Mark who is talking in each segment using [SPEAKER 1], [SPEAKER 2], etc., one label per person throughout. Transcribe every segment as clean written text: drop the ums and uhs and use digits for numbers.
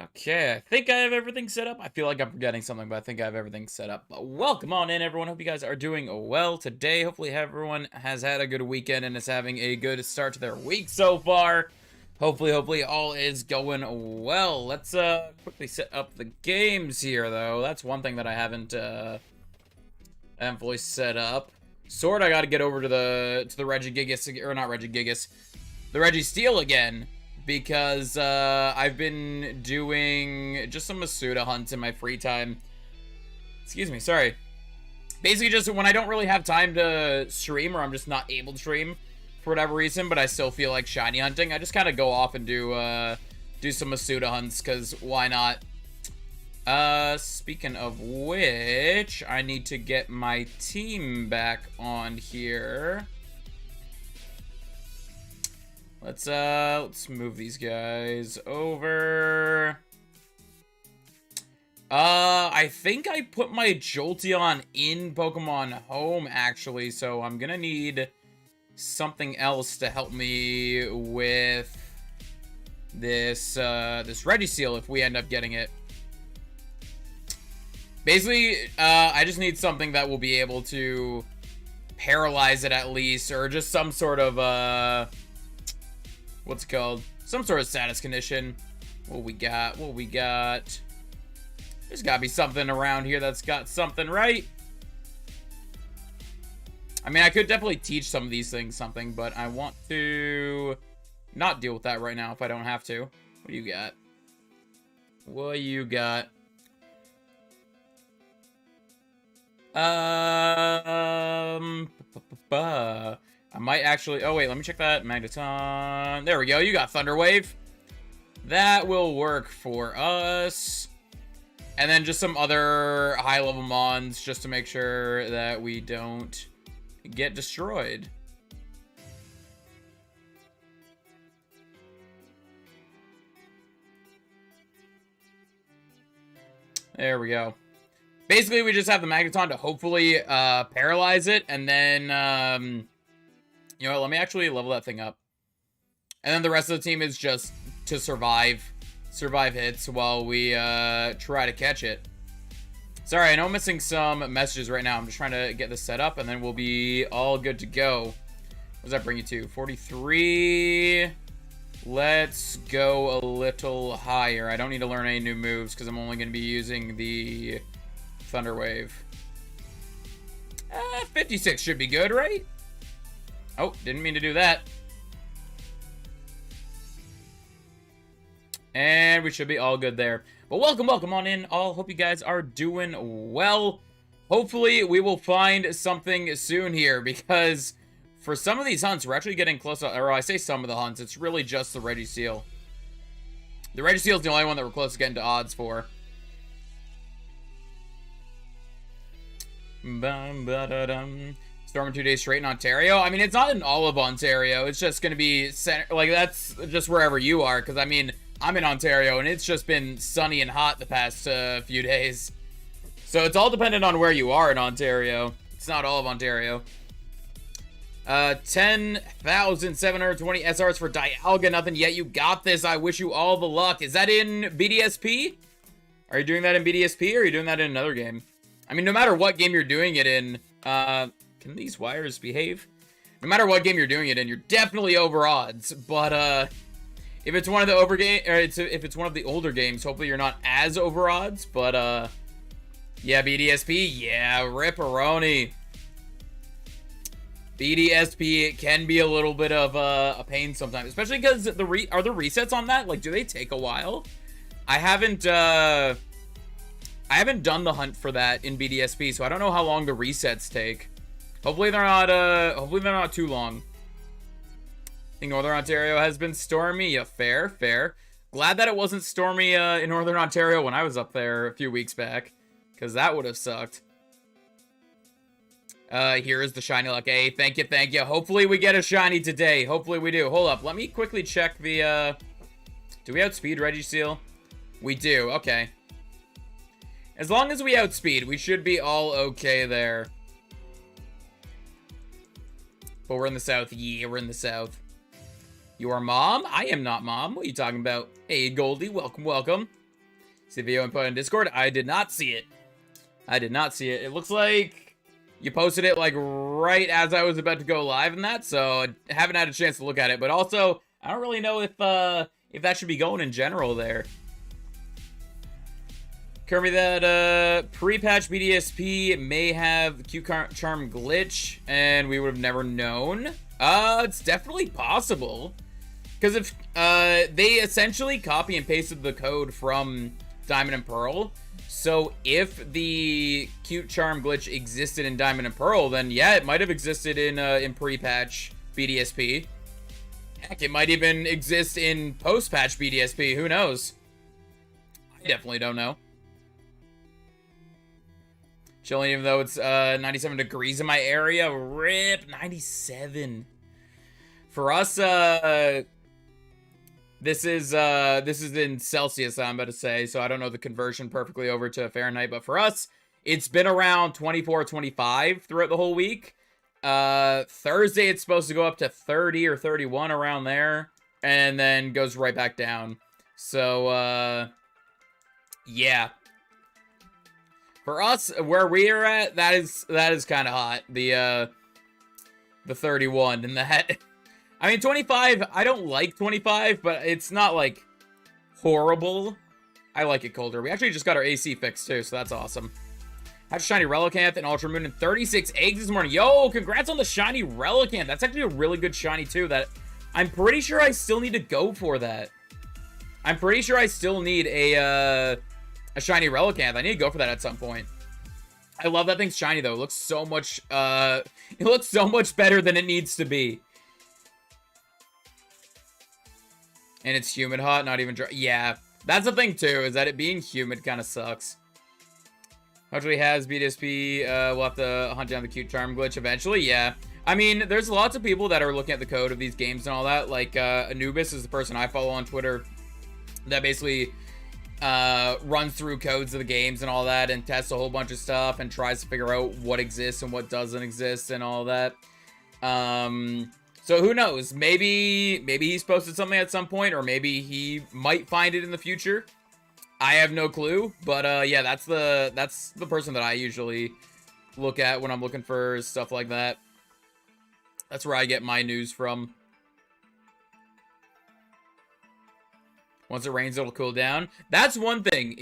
[SPEAKER 1] Okay, I think I have everything set up. I feel like I'm forgetting something, but I think I have everything set up. But welcome on in, everyone. Hope you guys are doing well today. Hopefully everyone has had a good weekend and is having a good start to their week so far. Hopefully all is going well. Let's quickly set up the games here, though. That's one thing that I haven't fully set up. Sword, I got to get over to the Regigigas, or not Regigigas, the Registeel again. Because I've been doing just some Masuda hunts in my free time. Excuse me, sorry. Basically just when I don't really have time to stream, or I'm just not able to stream for whatever reason, but I still feel like shiny hunting, I just kind of go off and do some Masuda hunts, because why not? Speaking of which, I need to get my team back on here. Let's move these guys over. I think I put my Jolteon in Pokemon Home, actually, so I'm gonna need something else to help me with this, this Registeel if we end up getting it. Basically, I just need something that will be able to paralyze it at least, or just some sort of, what's it called? Some sort of status condition. What we got? There's gotta be something around here that's got something, right? I mean, I could definitely teach some of these things something, but I want to not deal with that right now if I don't have to. What do you got? I might actually... Oh, wait, let me check that. Magneton. There we go. You got Thunder Wave. That will work for us. And then just some other high-level mons just to make sure that we don't get destroyed. There we go. Basically, we just have the Magneton to hopefully paralyze it, and then... you know what, let me actually level that thing up. And then the rest of the team is just to survive hits while we try to catch it. Sorry, I know I'm missing some messages right now. I'm just trying to get this set up, and then we'll be all good to go. What does that bring you to? 43. Let's go a little higher. I don't need to learn any new moves because I'm only going to be using the Thunder Wave. 56 should be good, right? Oh, didn't mean to do that. And we should be all good there. But welcome on in, all. Hope you guys are doing well. Hopefully, we will find something soon here, because for some of these hunts, we're actually getting close to, or I say some of the hunts, it's really just the Registeel. The Registeel is the only one that we're close to getting to odds for. Storming 2 days straight in Ontario. I mean, it's not in all of Ontario. It's just going to be center, like, that's just wherever you are. Because, I mean, I'm in Ontario, and it's just been sunny and hot the past few days. So it's all dependent on where you are in Ontario. It's not all of Ontario. 10,720 SRs for Dialga. Nothing yet. You got this. I wish you all the luck. Is that in BDSP? Are you doing that in BDSP, or are you doing that in another game? I mean, no matter what game you're doing it in, can these wires behave? No matter what game you're doing it in, you're definitely over odds. But if it's one of the if it's one of the older games, hopefully you're not as over odds. But yeah, BDSP, yeah, ripperoni. BDSP can be a little bit of a pain sometimes, especially because are the resets on that, like, do they take a while? I haven't done the hunt for that in BDSP, so I don't know how long the resets take. Hopefully they're not too long. I think Northern Ontario has been stormy. Yeah, fair. Glad that it wasn't stormy in Northern Ontario when I was up there a few weeks back, because that would have sucked. Here is the shiny luck. Hey, thank you. Hopefully we get a shiny today. Hopefully we do. Hold up, let me quickly check the, do we outspeed Registeel? We do, okay. As long as we outspeed, we should be all okay there. But we're in the south. Yeah, we're in the south. Your mom? I am not mom. What are you talking about? Hey, Goldie. Welcome. See the video input on Discord? I did not see it. I did not see it. It looks like you posted it like right as I was about to go live in that, so I haven't had a chance to look at it. But also, I don't really know if that should be going in general there. Currently, that pre-patch BDSP may have Q Charm glitch, and we would have never known. It's definitely possible. Because if they essentially copy and pasted the code from Diamond and Pearl, so if the cute charm glitch existed in Diamond and Pearl, then yeah, it might have existed in pre-patch BDSP. Heck, it might even exist in post-patch BDSP. Who knows? I definitely don't know. Chilling, even though it's 97 degrees in my area. Rip, 97. For us, this is in Celsius, I'm about to say, so I don't know the conversion perfectly over to Fahrenheit, but for us, it's been around 24, 25 throughout the whole week. Thursday, it's supposed to go up to 30 or 31 around there, and then goes right back down. So, yeah. For us, where we're at, that is kind of hot. The 31 and that. I mean, 25, I don't like 25, but it's not, like, horrible. I like it colder. We actually just got our AC fixed, too, so that's awesome. Had a shiny Relicanth and Ultra Moon and 36 eggs this morning. Yo, congrats on the shiny Relicanth. That's actually a really good shiny, too. That I'm pretty sure I still need to go for that. I'm pretty sure I still need a shiny Relicanth. I need to go for that at some point. I love that thing's shiny, though. It looks so much, it looks so much better than it needs to be. And it's humid hot, not even dry. Yeah, that's the thing, too, is that it being humid kind of sucks. Hopefully has BDSP, we'll have to hunt down the cute charm glitch eventually, yeah. I mean, there's lots of people that are looking at the code of these games and all that. Like, Anubis is the person I follow on Twitter that basically runs through codes of the games and all that and tests a whole bunch of stuff and tries to figure out what exists and what doesn't exist and all that. So who knows? Maybe he's posted something at some point, or maybe he might find it in the future. I have no clue, but yeah, that's the person that I usually look at when I'm looking for stuff like that. That's where I get my news from. Once it rains, it'll cool down. That's one thing.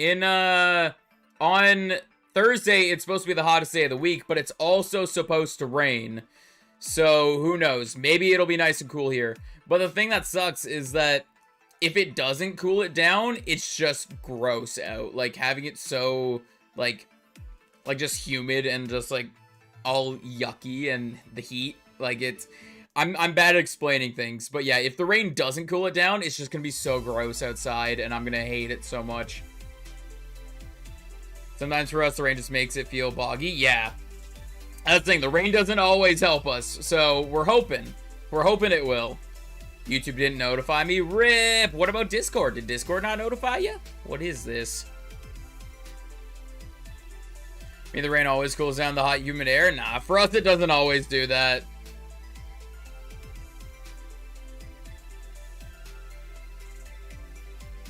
[SPEAKER 1] On Thursday, it's supposed to be the hottest day of the week, but it's also supposed to rain. So, who knows? Maybe it'll be nice and cool here. But the thing that sucks is that if it doesn't cool it down, it's just gross out. Like, having it so, like just humid and just, like, all yucky and the heat. Like, it's... I'm bad at explaining things, but yeah, if the rain doesn't cool it down, it's just gonna be so gross outside, and I'm gonna hate it so much. Sometimes for us, the rain just makes it feel boggy. Yeah. That's the thing, the rain doesn't always help us, so we're hoping. We're hoping it will. YouTube didn't notify me. RIP! What about Discord? Did Discord not notify you? What is this? I mean, the rain always cools down the hot, humid air? Nah, for us, it doesn't always do that.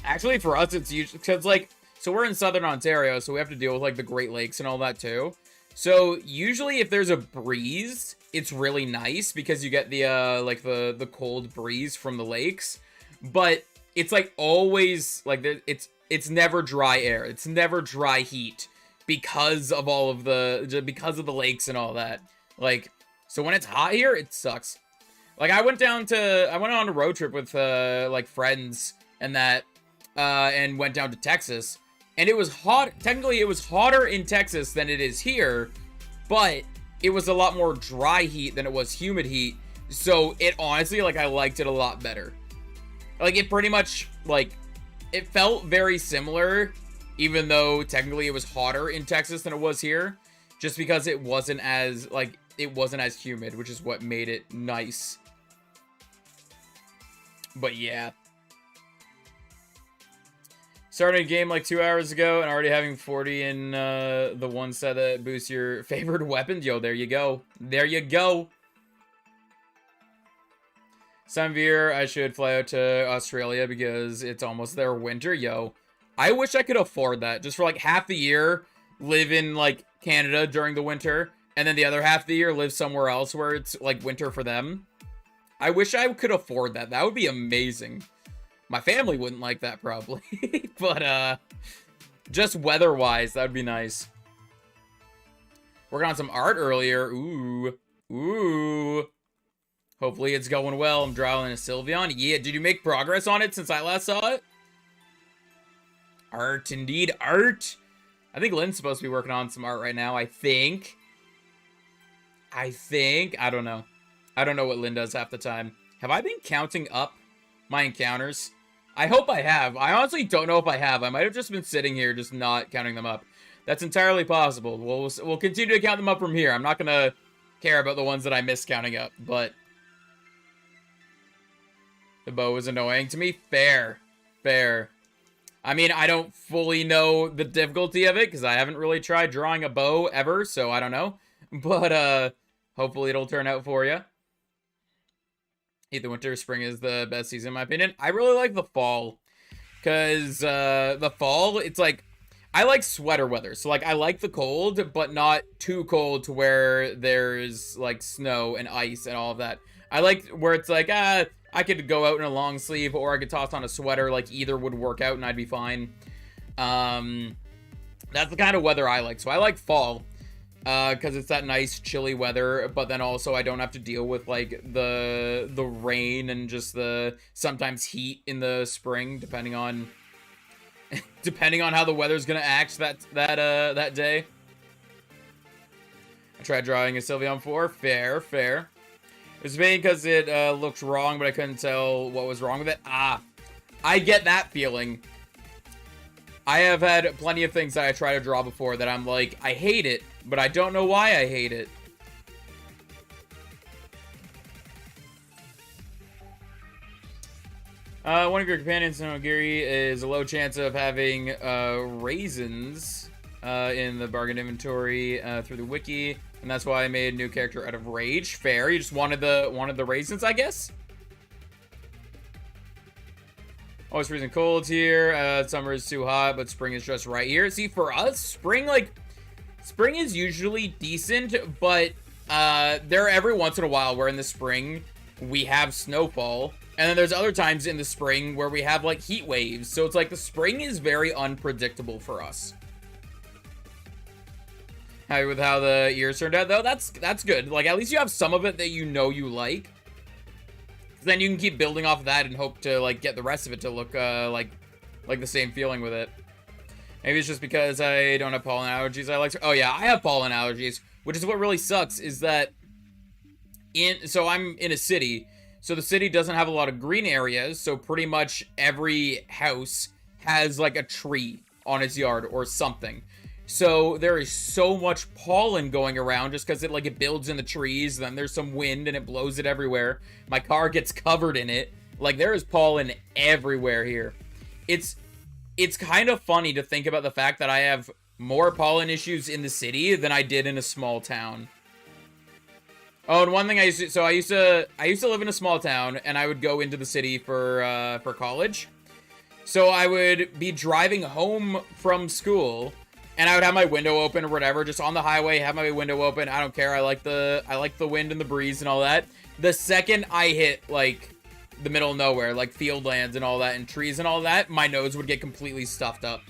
[SPEAKER 1] Actually, for us, it's usually... Because, like... So, we're in Southern Ontario, so we have to deal with, like, the Great Lakes and all that, too. So, usually, if there's a breeze, it's really nice, because you get the, like, the cold breeze from the lakes. But, it's, like, always... Like, it's never dry air. It's never dry heat. Because of all of the... Because of the lakes and all that. Like, so when it's hot here, it sucks. Like, I went on a road trip with, like, friends and that... and went down to Texas, and it was hot. Technically, it was hotter in Texas than it is here, but it was a lot more dry heat than it was humid heat, so it honestly, like, I liked it a lot better. Like, it pretty much, like, it felt very similar, even though technically it was hotter in Texas than it was here, just because it wasn't as, like, it wasn't as humid, which is what made it nice. But yeah. Starting a game like 2 hours ago and already having 40 in the one set that boosts your favorite weapons. Yo, there you go. There you go. Some year I should fly out to Australia because it's almost their winter. Yo, I wish I could afford that. Just for, like, half the year, live in, like, Canada during the winter, and then the other half of the year live somewhere else where it's, like, winter for them. I wish I could afford that. That would be amazing. My family wouldn't like that, probably. But, just weather-wise, that would be nice. Working on some art earlier. Ooh. Ooh. Hopefully it's going well. I'm drawing a Sylveon. Yeah, did you make progress on it since I last saw it? Art, indeed. Art! I think Lynn's supposed to be working on some art right now, I think. I don't know. I don't know what Lynn does half the time. Have I been counting up my encounters? I hope I have. I honestly don't know if I have. I might have just been sitting here just not counting them up. That's entirely possible. We'll continue to count them up from here. I'm not gonna care about the ones that I missed counting up, but the bow is annoying to me. Fair. Fair. I mean, I don't fully know the difficulty of it because I haven't really tried drawing a bow ever, so I don't know. But hopefully it'll turn out for you. Either winter or spring is the best season in my opinion. I really like the fall because the fall, it's like, I like sweater weather. So like I like the cold, but not too cold to where there's like snow and ice and all of that. I like where it's like, I could go out in a long sleeve or I could toss on a sweater. Like either would work out and I'd be fine. That's the kind of weather I like. So I like fall. Because it's that nice chilly weather, but then also I don't have to deal with like the rain and just the sometimes heat in the spring, depending on how the weather's gonna act that day. I tried drawing a Sylveon 4. Fair. It's mainly because it looked wrong, but I couldn't tell what was wrong with it. I get that feeling. I have had plenty of things that I try to draw before that I'm like, I hate it, but I don't know why I hate it. One of your companions, Nogiri, is a low chance of having raisins in the bargain inventory through the wiki, and that's why I made a new character out of Rage. Fair. You just wanted the raisins, I guess. Always freezing cold here. Summer is too hot, but spring is just right here. See, for us, spring is usually decent, but there are every once in a while where in the spring we have snowfall, and then there's other times in the spring where we have like heat waves. So it's like the spring is very unpredictable for us. Happy with how the years turned out though. That's good. Like at least you have some of it that you know you like. Then you can keep building off of that and hope to like get the rest of it to look like the same feeling with it. Maybe it's just because I don't have pollen allergies. Oh yeah, I have pollen allergies, which is what really sucks. Is that so I'm in a city, so the city doesn't have a lot of green areas. So pretty much every house has like a tree on its yard or something. So there is so much pollen going around just because it builds in the trees. Then there's some wind and it blows it everywhere. My car gets covered in it. Like there is pollen everywhere here. It's kind of funny to think about the fact that I have more pollen issues in the city than I did in a small town. Oh, and one thing I used to live in a small town and I would go into the city for college. So I would be driving home from school. And I would have my window open or whatever, just on the highway, have my window open. I don't care. I like the wind and the breeze and all that. The second I hit like the middle of nowhere, like field lands and all that and trees and all that, my nose would get completely stuffed up.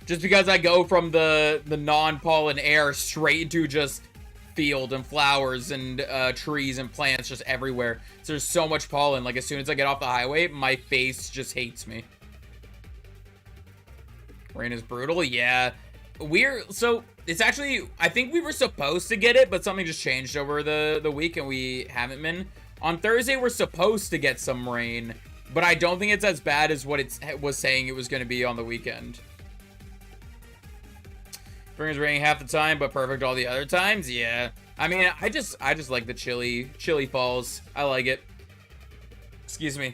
[SPEAKER 1] Just because I go from the non-pollen air straight into just field and flowers and trees and plants just everywhere. So there's so much pollen. Like as soon as I get off the highway, my face just hates me. Rain is brutal. Yeah. So it's actually, I think we were supposed to get it, but something just changed over the week and we haven't been. On Thursday, we're supposed to get some rain, but I don't think it's as bad as what it was saying it was going to be on the weekend. Spring is raining half the time, but perfect all the other times. Yeah. I mean, I just like the chilly falls. I like it. Excuse me.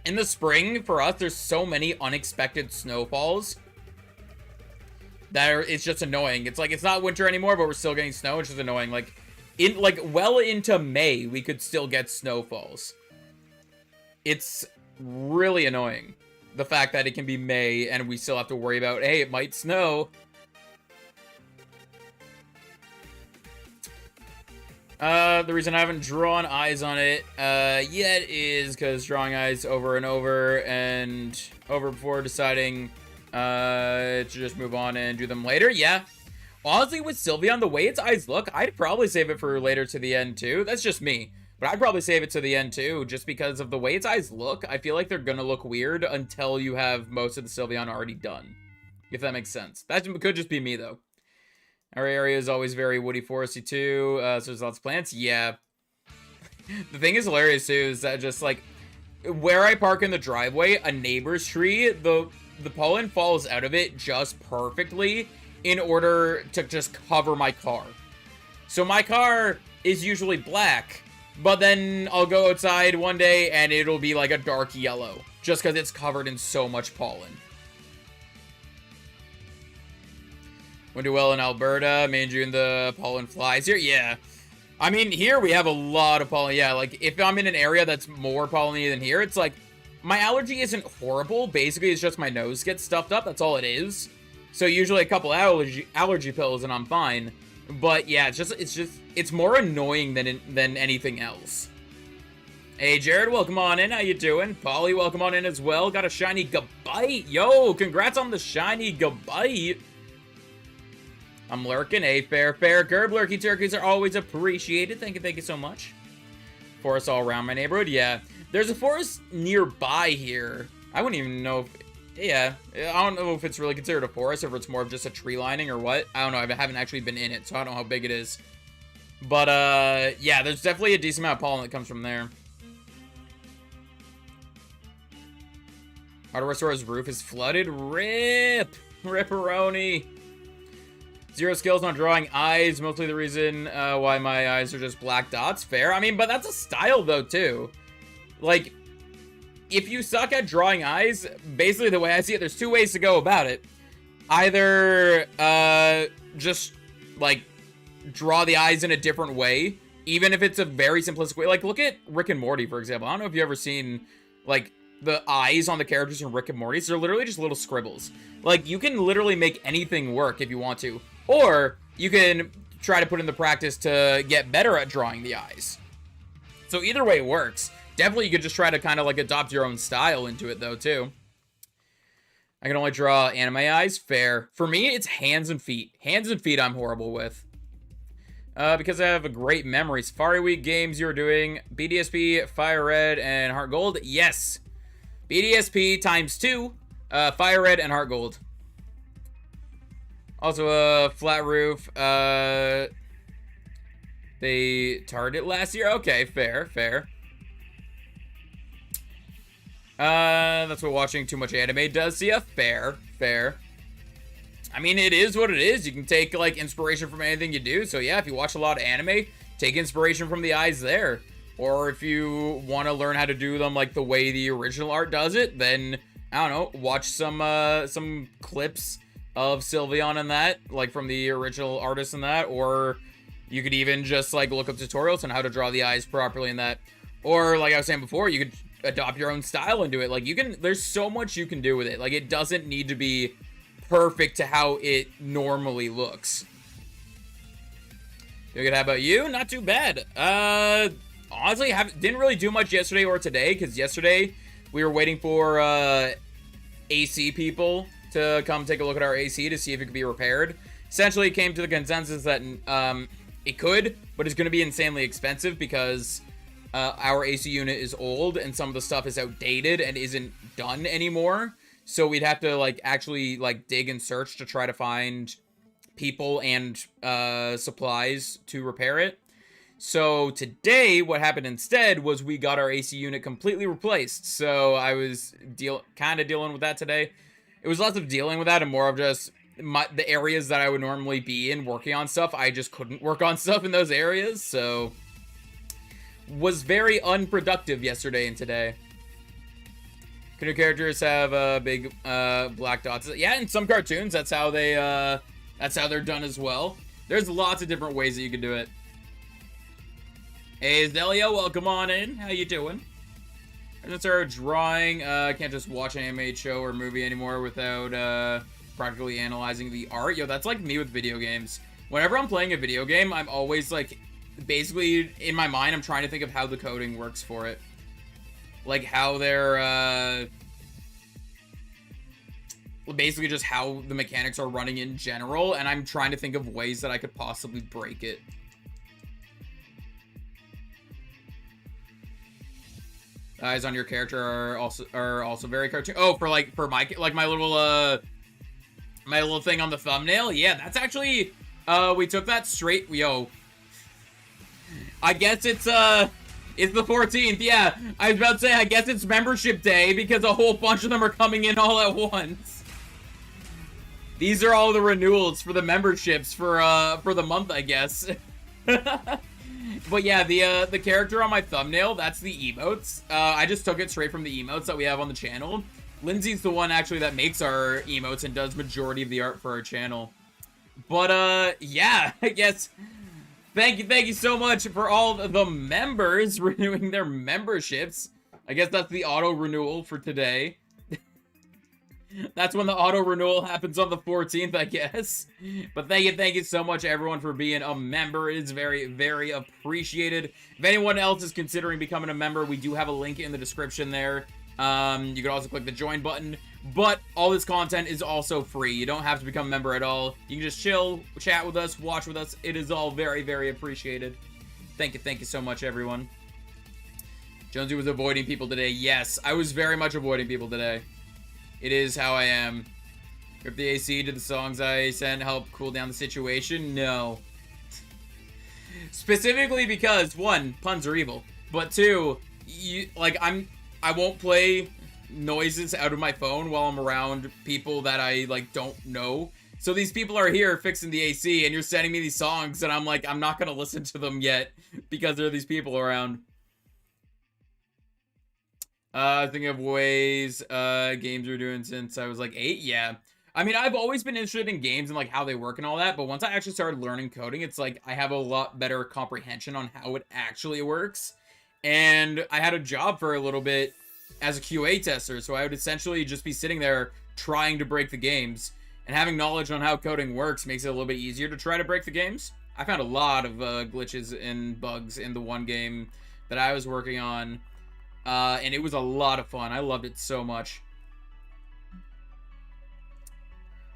[SPEAKER 1] In the spring, for us, there's so many unexpected snowfalls that it's just annoying. It's like, it's not winter anymore, but we're still getting snow. It's just annoying. Like, well into May, we could still get snowfalls. It's really annoying. the fact that it can be May and we still have to worry about, hey, it might snow. The reason I haven't drawn eyes on it yet is because drawing eyes over and over before deciding to just move on and do them later. Yeah. Honestly, with Sylveon, the way its eyes look, I'd probably save it for later to the end too. That's just me. But I'd probably save it to the end too, just because of the way its eyes look. I feel like they're gonna look weird until you have most of the Sylveon already done. If that makes sense. That could just be me though. Our area is always very woody, foresty too, so there's lots of plants. Yeah. The thing is hilarious too is that just like where I park in the driveway, a neighbor's tree, the pollen falls out of it just perfectly in order to just cover my car. So my car is usually black, but then I'll go outside one day and it'll be like a dark yellow just because it's covered in so much pollen. Went do well in Alberta, May and June the pollen flies here. Yeah. I mean, here we have a lot of pollen. Yeah, like, if I'm in an area that's more pollen-y than here, it's like, my allergy isn't horrible. Basically, it's just my nose gets stuffed up. That's all it is. So usually a couple allergy pills and I'm fine. But yeah, it's more annoying than anything else. Hey, Jared, welcome on in. How you doing? Polly, welcome on in as well. Got a shiny Gabite. Yo, congrats on the shiny Gabite. I'm lurking. Hey, fair. Gerb, lurky turkeys are always appreciated. Thank you so much. Forest all around my neighborhood. Yeah, there's a forest nearby here. I wouldn't even know if... Yeah, I don't know if it's really considered a forest, or if it's more of just a tree lining or what. I don't know. I haven't actually been in it, so I don't know how big it is. But, yeah, there's definitely a decent amount of pollen that comes from there. Hardware store's roof is flooded. Rip! Ripperoni! Zero skills on drawing eyes. Mostly the reason why my eyes are just black dots. Fair. I mean, but that's a style, though, too. Like, if you suck at drawing eyes, basically the way I see it, there's two ways to go about it. Either, just, like, draw the eyes in a different way. Even if it's a very simplistic way. Like, look at Rick and Morty, for example. I don't know if you've ever seen, like, the eyes on the characters in Rick and Morty. So they're literally just little scribbles. Like, you can literally make anything work if you want to. Or you can try to put in the practice to get better at drawing the eyes. So either way works. Definitely you could just try to kind of like adopt your own style into it though too. I can only draw anime eyes. Fair. For me, it's hands and feet. Hands and feet I'm horrible with. Because I have a great memory. Safari Week games you were doing. BDSP, Fire Red, and Heart Gold. Yes. BDSP times 2. Fire Red and Heart Gold. Also, a flat roof. They target last year? Okay, fair. That's what watching too much anime does to you. Fair. I mean, it is what it is. You can take, like, inspiration from anything you do. So, yeah, if you watch a lot of anime, take inspiration from the eyes there. Or if you want to learn how to do them, like, the way the original art does it, then, I don't know, watch some clips of Sylveon and that, like from the original artist and that, or you could even just like look up tutorials on how to draw the eyes properly in that, or like I was saying before, you could adopt your own style into it. Like there's so much you can do with it. Like it doesn't need to be perfect to how it normally looks. Good. How about you? Not too bad. Honestly, didn't really do much yesterday or today, because yesterday we were waiting for AC people to come take a look at our AC to see if it could be repaired. Essentially, came to the consensus that it could, but it's going to be insanely expensive because our AC unit is old and some of the stuff is outdated and isn't done anymore. So we'd have to like actually like dig and search to try to find people and supplies to repair it. So today, what happened instead was we got our AC unit completely replaced. So I was kind of dealing with that today. It was less of dealing with that and more of just the areas that I would normally be in working on stuff. I just couldn't work on stuff in those areas, so was very unproductive yesterday and today. Canoe characters have big black dots. Yeah, in some cartoons, that's how they're done as well. There's lots of different ways that you can do it. Hey, Zelia, welcome on in. How you doing? I just started drawing. I can't just watch an animated show or movie anymore without practically analyzing the art. Yo, that's like me with video games. Whenever I'm playing a video game, I'm always like, basically in my mind, I'm trying to think of how the coding works for it. Like how they're, basically just how the mechanics are running in general, and I'm trying to think of ways that I could possibly break it. Eyes on your character are also very cartoon. Oh, for my little thing on the thumbnail. Yeah, that's actually we took that straight. Yo, I guess it's the 14th. Yeah, I was about to say I guess it's membership day because a whole bunch of them are coming in all at once. These are all the renewals for the memberships for the month, I guess. But yeah, the character on my thumbnail, that's the emotes. I just took it straight from the emotes that we have on the channel. Lindsay's the one actually that makes our emotes and does majority of the art for our channel. But yeah, I guess thank you so much for all the members renewing their memberships. I guess that's the auto renewal for today. That's when the auto renewal happens on the 14th, I guess. But thank you so much, everyone, for being a member. It is very, very appreciated. If anyone else is considering becoming a member, we do have a link in the description there. You can also click the join button. But all this content is also free. You don't have to become a member at all. You can just chill, chat with us, watch with us. It is all very, very appreciated. Thank you so much, everyone. Jonesy was avoiding people today. Yes, I was very much avoiding people today. It is how I am. Rip the AC, did the songs I sent help cool down the situation? No. Specifically because, one, puns are evil. But two, I won't play noises out of my phone while I'm around people that I, don't know. So these people are here fixing the AC, and you're sending me these songs, and I'm like, I'm not gonna listen to them yet because there are these people around. Thinking of ways, games we're doing since I was, 8, yeah. I mean, I've always been interested in games and, how they work and all that, but once I actually started learning coding, it's I have a lot better comprehension on how it actually works. And I had a job for a little bit as a QA tester, so I would essentially just be sitting there trying to break the games. And having knowledge on how coding works makes it a little bit easier to try to break the games. I found a lot of glitches and bugs in the one game that I was working on. And it was a lot of fun. I loved it so much.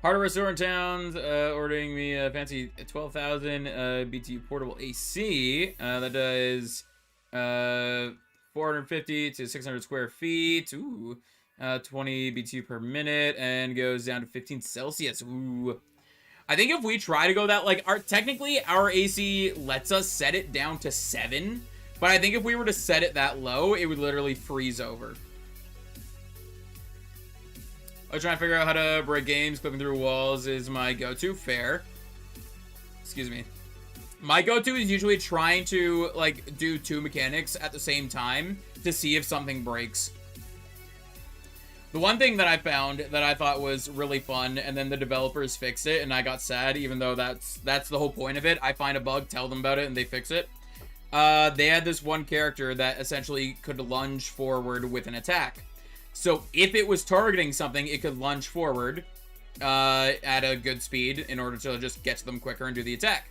[SPEAKER 1] Hardware store in towns, ordering me a fancy 12,000 BTU portable AC. That does 450 to 600 square feet. Ooh. 20 BTU per minute and goes down to 15 Celsius. Ooh. I think if we try to go that, technically our AC lets us set it down to 7. But I think if we were to set it that low, it would literally freeze over. I was trying to figure out how to break games. Clipping through walls is my go-to. Fair. Excuse me. My go-to is usually trying to, do 2 mechanics at the same time to see if something breaks. The one thing that I found that I thought was really fun, and then the developers fixed it, and I got sad, even though that's the whole point of it. I find a bug, tell them about it, and they fix it. They had this one character that essentially could lunge forward with an attack. So if it was targeting something, it could lunge forward at a good speed in order to just get to them quicker and do the attack.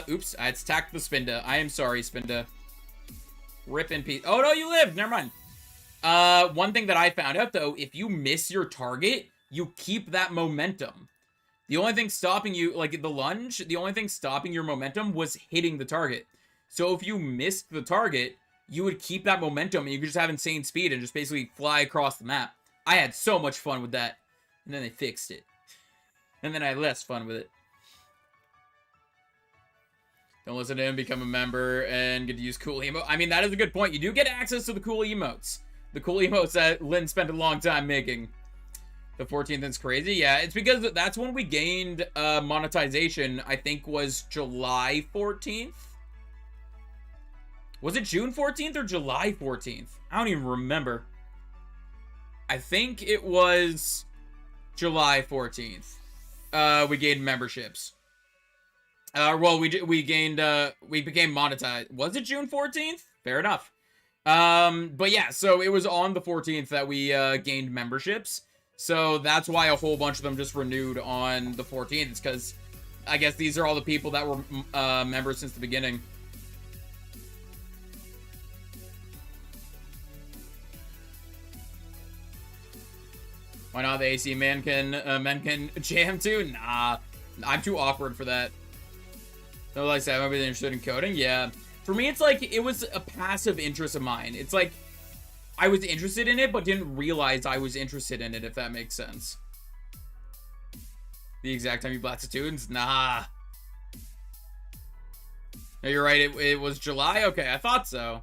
[SPEAKER 1] Oops, I attacked the Spinda. I am sorry, Spinda. Rip in peace. Oh, no, you lived. Never mind. One thing that I found out, though, if you miss your target, you keep that momentum. The only thing stopping you, the lunge, the only thing stopping your momentum was hitting the target. So if you missed the target, you would keep that momentum and you could just have insane speed and just basically fly across the map. I had so much fun with that. And then they fixed it. And then I had less fun with it. Don't listen to him, become a member, and get to use cool emotes. I mean, that is a good point. You do get access to the cool emotes. The cool emotes that Lynn spent a long time making. The 14th is crazy. Yeah, it's because that's when we gained monetization, I think was July 14th. Was it June 14th or July 14th? I don't even remember. I think it was July 14th. We gained memberships. Well, we became monetized. Was it June 14th? Fair enough. But yeah, so it was on the 14th that we gained memberships. So that's why a whole bunch of them just renewed on the 14th. It's because I guess these are all the people that were members since the beginning. Why not? The AC men can jam too? Nah, I'm too awkward for that. No, like I said, I'm interested in coding. Yeah, for me, it's like it was a passive interest of mine. It's like I was interested in it, but didn't realize I was interested in it. If that makes sense. The exact time you blasted tunes? Nah. No, you're right. It was July. Okay, I thought so.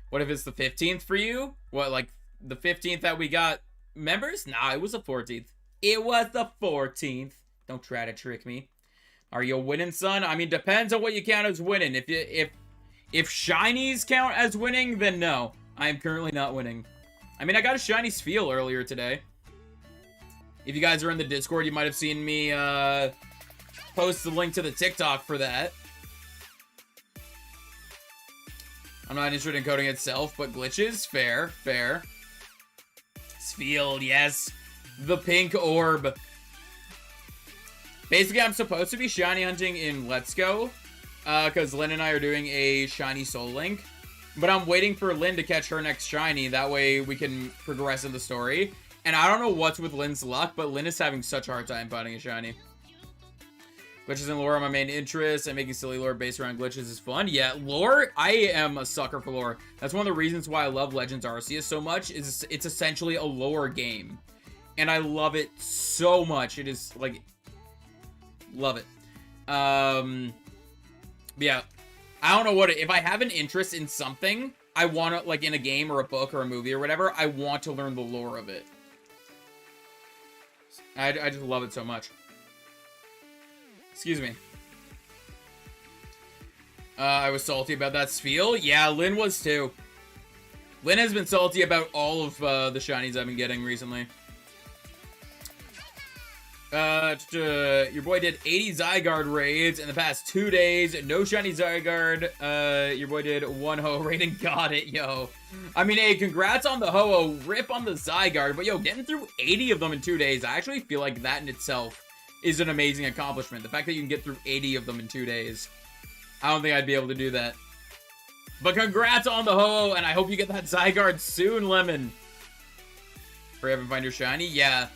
[SPEAKER 1] What if it's the 15th for you? What, like the 15th that we got members? Nah, it was the 14th. It was the 14th. Don't try to trick me. Are you winning, son? I mean, depends on what you count as winning. If shinies count as winning, then no. I am currently not winning. I mean, I got a shiny Spheal earlier today. If you guys are in the Discord, you might have seen me post the link to the TikTok for that. I'm not interested in coding itself, but glitches. Fair. Spheal, yes. The pink orb. Basically, I'm supposed to be shiny hunting in Let's Go, because Lynn and I are doing a shiny Soul Link. But I'm waiting for Lynn to catch her next shiny. That way we can progress in the story. And I don't know what's with Lynn's luck, but Lynn is having such a hard time finding a shiny. Glitches in lore are my main interest, and making silly lore based around glitches is fun. Yeah, lore, I am a sucker for lore. That's one of the reasons why I love Legends Arceus so much, is it's essentially a lore game. And I love it so much. It is, like, love it. Yeah. I don't know what if I have an interest in something, I want to, like, in a game or a book or a movie or whatever, I want to learn the lore of it. I just love it so much. Excuse me. I was salty about that Spheal. Yeah, Lynn was too. Lynn has been salty about all of the shinies I've been getting recently. Your boy did 80 Zygarde raids in the past 2 days. No shiny Zygarde. Your boy did 1 Ho raid and got it, yo. I mean, hey, congrats on the Ho-Oh. Rip on the Zygarde. But, yo, getting through 80 of them in 2 days, I actually feel like that in itself is an amazing accomplishment. The fact that you can get through 80 of them in 2 days. I don't think I'd be able to do that. But congrats on the Ho-Oh, and I hope you get that Zygarde soon, Lemon. Hurry up and find your shiny. Yeah.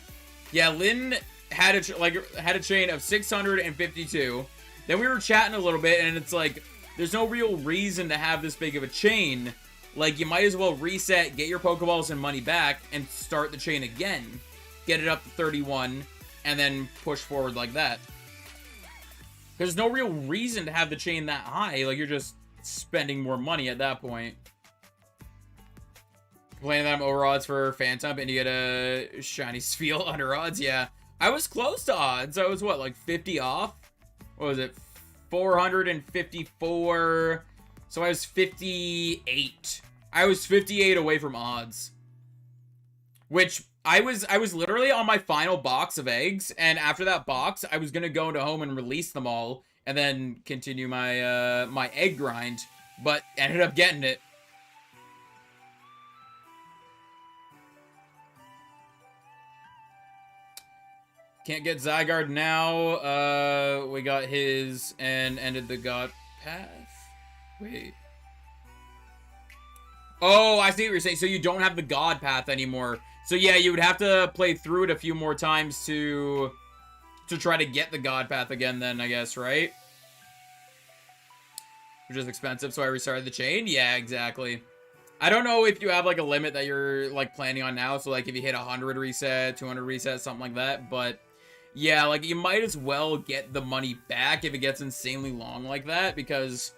[SPEAKER 1] Yeah, Lynn had a chain of 652. Then we were chatting a little bit, and it's like, there's no real reason to have this big of a chain. Like, you might as well reset, get your Pokeballs and money back, and start the chain again. Get it up to 31, and then push forward like that. There's no real reason to have the chain that high. Like, you're just spending more money at that point. Complaining that I'm over odds for Phantom, and you get a shiny Spheal under odds. Yeah. I was close to odds. I was, what, like 50 off? What was it? 454. So I was 58. I was 58 away from odds. Which, I was literally on my final box of eggs, and after that box, I was gonna go into home and release them all, and then continue my, my egg grind, but ended up getting it. Can't get Zygarde now. We got his and ended the God path. Wait. Oh, I see what you're saying. So you don't have the God path anymore. So yeah, you would have to play through it a few more times to try to get the God path again then, I guess, right? Which is expensive, so I restarted the chain? Yeah, exactly. I don't know if you have, like, a limit that you're, like, planning on now. So, like, if you hit 100 reset, 200 reset, something like that. But yeah, like, you might as well get the money back if it gets insanely long like that, because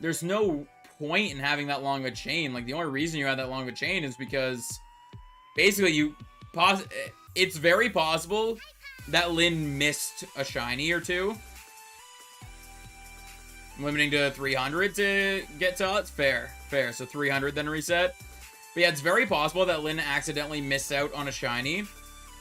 [SPEAKER 1] there's no point in having that long of a chain. Like, the only reason you have that long of a chain is because basically it's very possible that Lynn missed a shiny or two. Limiting to 300 to get to odds. Fair. So 300 then reset. But yeah, it's very possible that Lynn accidentally missed out on a shiny,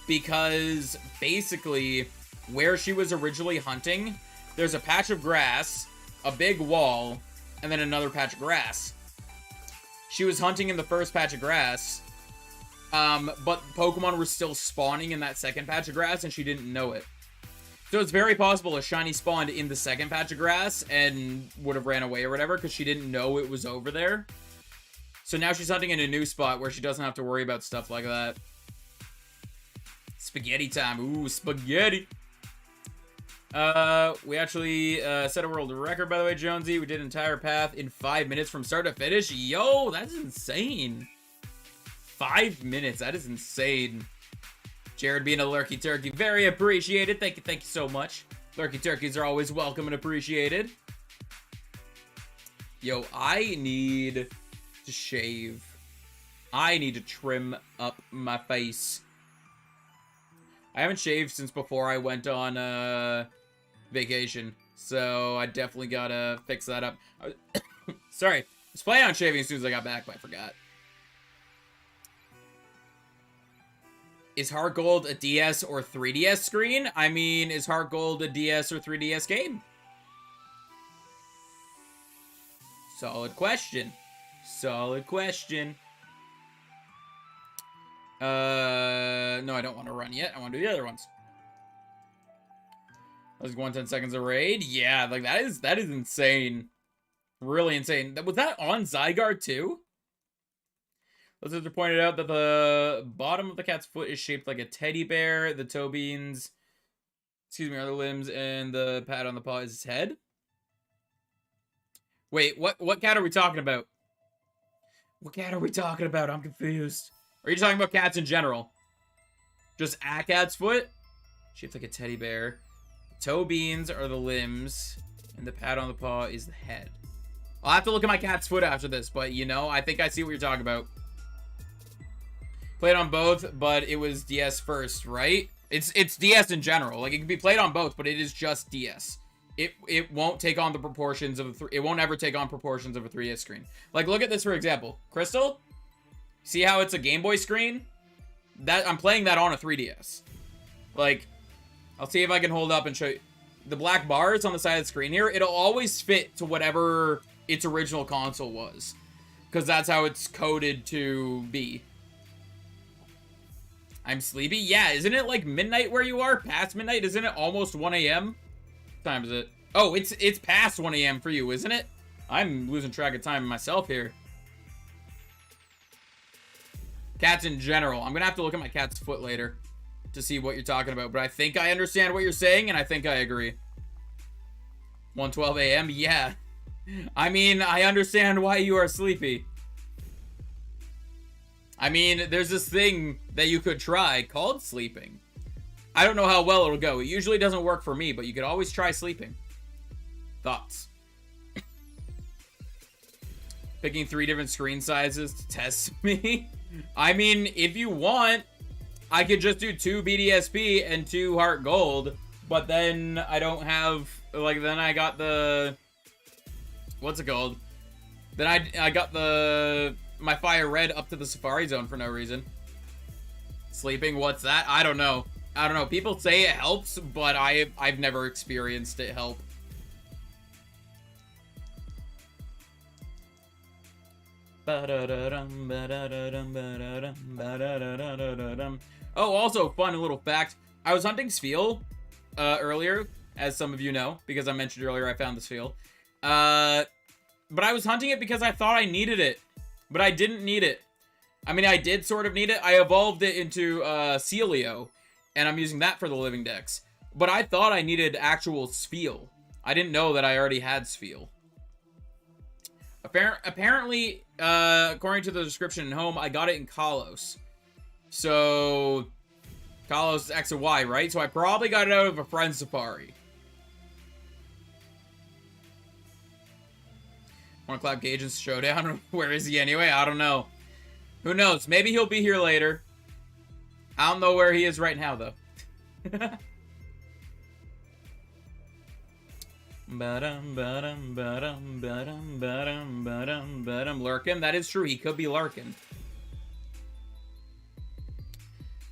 [SPEAKER 1] because basically where she was originally hunting, there's a patch of grass, a big wall, and then another patch of grass. she was hunting in the first patch of grass, but Pokemon were still spawning in that second patch of grass, and she didn't know it. So it's very possible a shiny spawned in the second patch of grass and would have ran away or whatever, because she didn't know it was over there. So now she's hunting in a new spot where she doesn't have to worry about stuff like that. Spaghetti time. Ooh, spaghetti. We actually set a world record, by the way, Jonesy. We did an entire path in 5 minutes from start to finish. Yo, that's insane. 5 minutes. That is insane. Jared being a lurky turkey. Very appreciated. Thank you so much. Lurky turkeys are always welcome and appreciated. Yo, I need to shave. I need to trim up my face. I haven't shaved since before I went on vacation, so I definitely gotta fix that up. Sorry, I was planning on shaving as soon as I got back, but I forgot. Is Heart Gold a DS or 3DS screen? I mean, is Heart Gold a DS or 3DS game? Solid question. Solid question. No, I don't want to run yet. I want to do the other ones. Let's go on 10 seconds of raid. Yeah, like that is insane. Really insane. Was that on Zygarde too? Listener pointed out that the bottom of the cat's foot is shaped like a teddy bear. The toe beans, excuse me, are the limbs, and the pad on the paw is his head. Wait, what cat are we talking about? What cat are we talking about? I'm confused. Are you talking about cats in general? Just a cat's foot? Shaped like a teddy bear. The toe beans are the limbs, and the pad on the paw is the head. I'll have to look at my cat's foot after this, but you know, I think I see what you're talking about. Played on both, but it was DS first, right? It's DS in general. Like, it can be played on both, but it is just DS. It won't take on the proportions of it won't ever take on proportions of a 3DS screen. Like, look at this for example. Crystal? See how it's a Game Boy screen? That I'm playing that on a 3DS. Like, I'll see if I can hold up and show you. The black bars on the side of the screen here, it'll always fit to whatever its original console was. Because that's how it's coded to be. I'm sleepy? Yeah, isn't it like midnight where you are? Past midnight? Isn't it almost 1 a.m.? What time is it? Oh, it's past 1 a.m. for you, isn't it? I'm losing track of time myself here. Cats in general. I'm gonna have to look at my cat's foot later to see what you're talking about, but I think I understand what you're saying, and I think I agree. 1:12 a.m.? Yeah. I mean, I understand why you are sleepy. I mean, there's this thing that you could try called sleeping. I don't know how well it'll go. It usually doesn't work for me, but you could always try sleeping. Thoughts? Picking 3 different screen sizes to test me? I mean, if you want, I could just do 2 BDSP and 2 Heart Gold, but then I don't have, like, then I got the, what's it called? Then I got my Fire Red up to the Safari Zone for no reason. Sleeping, what's that? I don't know. I don't know. People say it helps, but I've never experienced it help. Oh, also, fun little fact. I was hunting Spheal earlier, as some of you know, because I mentioned earlier I found the Spheal. But I was hunting it because I thought I needed it. But I didn't need it. I mean, I did sort of need it. I evolved it into Celio, and I'm using that for the living dex. But I thought I needed actual Spheal. I didn't know that I already had Spheal. Apparently, according to the description in home, I got it in Kalos. So, Kalos is X and Y, right? So I probably got it out of a friend's safari. Want to clap Gage's showdown? Where is he anyway? I don't know. Who knows? Maybe he'll be here later. I don't know where he is right now, though. Lurkin? That is true. He could be Larkin.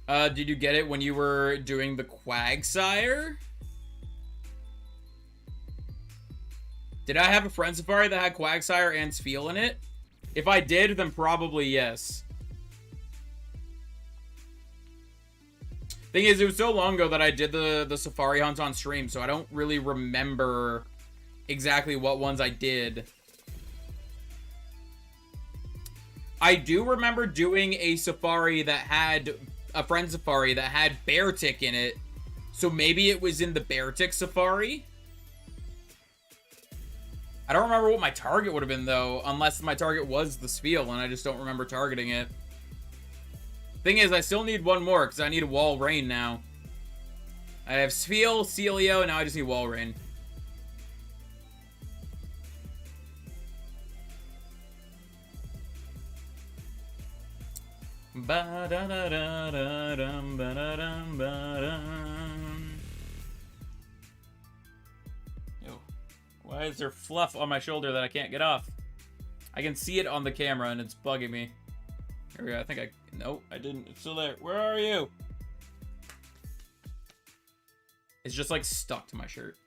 [SPEAKER 1] Did you get it when you were doing the Quagsire? Did I have a friend safari that had Quagsire and Spheal in it? If I did, then probably yes. Thing is, it was so long ago that I did the safari hunts on stream, so I don't really remember exactly what ones I did. I do remember doing a safari that had a friend safari that had bear tick in it, so maybe it was in the bear tick safari. I don't remember what my target would have been though, unless my target was the Spiel and I just don't remember targeting it. Thing is, I still need one more because I need a wall rain now. I have Spiel, Celio, now I just need wall rain. Yo, why is there fluff on my shoulder that I can't get off? I can see it on the camera and it's bugging me. Here we go. I think I... Nope, I didn't. It's still there. Where are you? It's just like stuck to my shirt.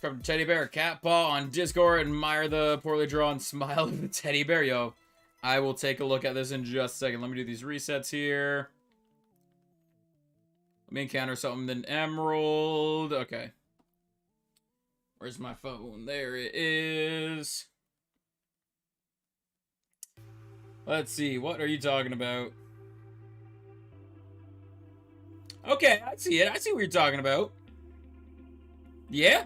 [SPEAKER 1] From Teddy Bear Cat Paw on Discord. Admire the poorly drawn smile of the teddy bear. Yo, I will take a look at this in just a second. Let me do these resets here. Let me encounter something in Emerald. Okay. Where's my phone? There it is. Let's see. What are you talking about? Okay, I see it. I see what you're talking about. Yeah.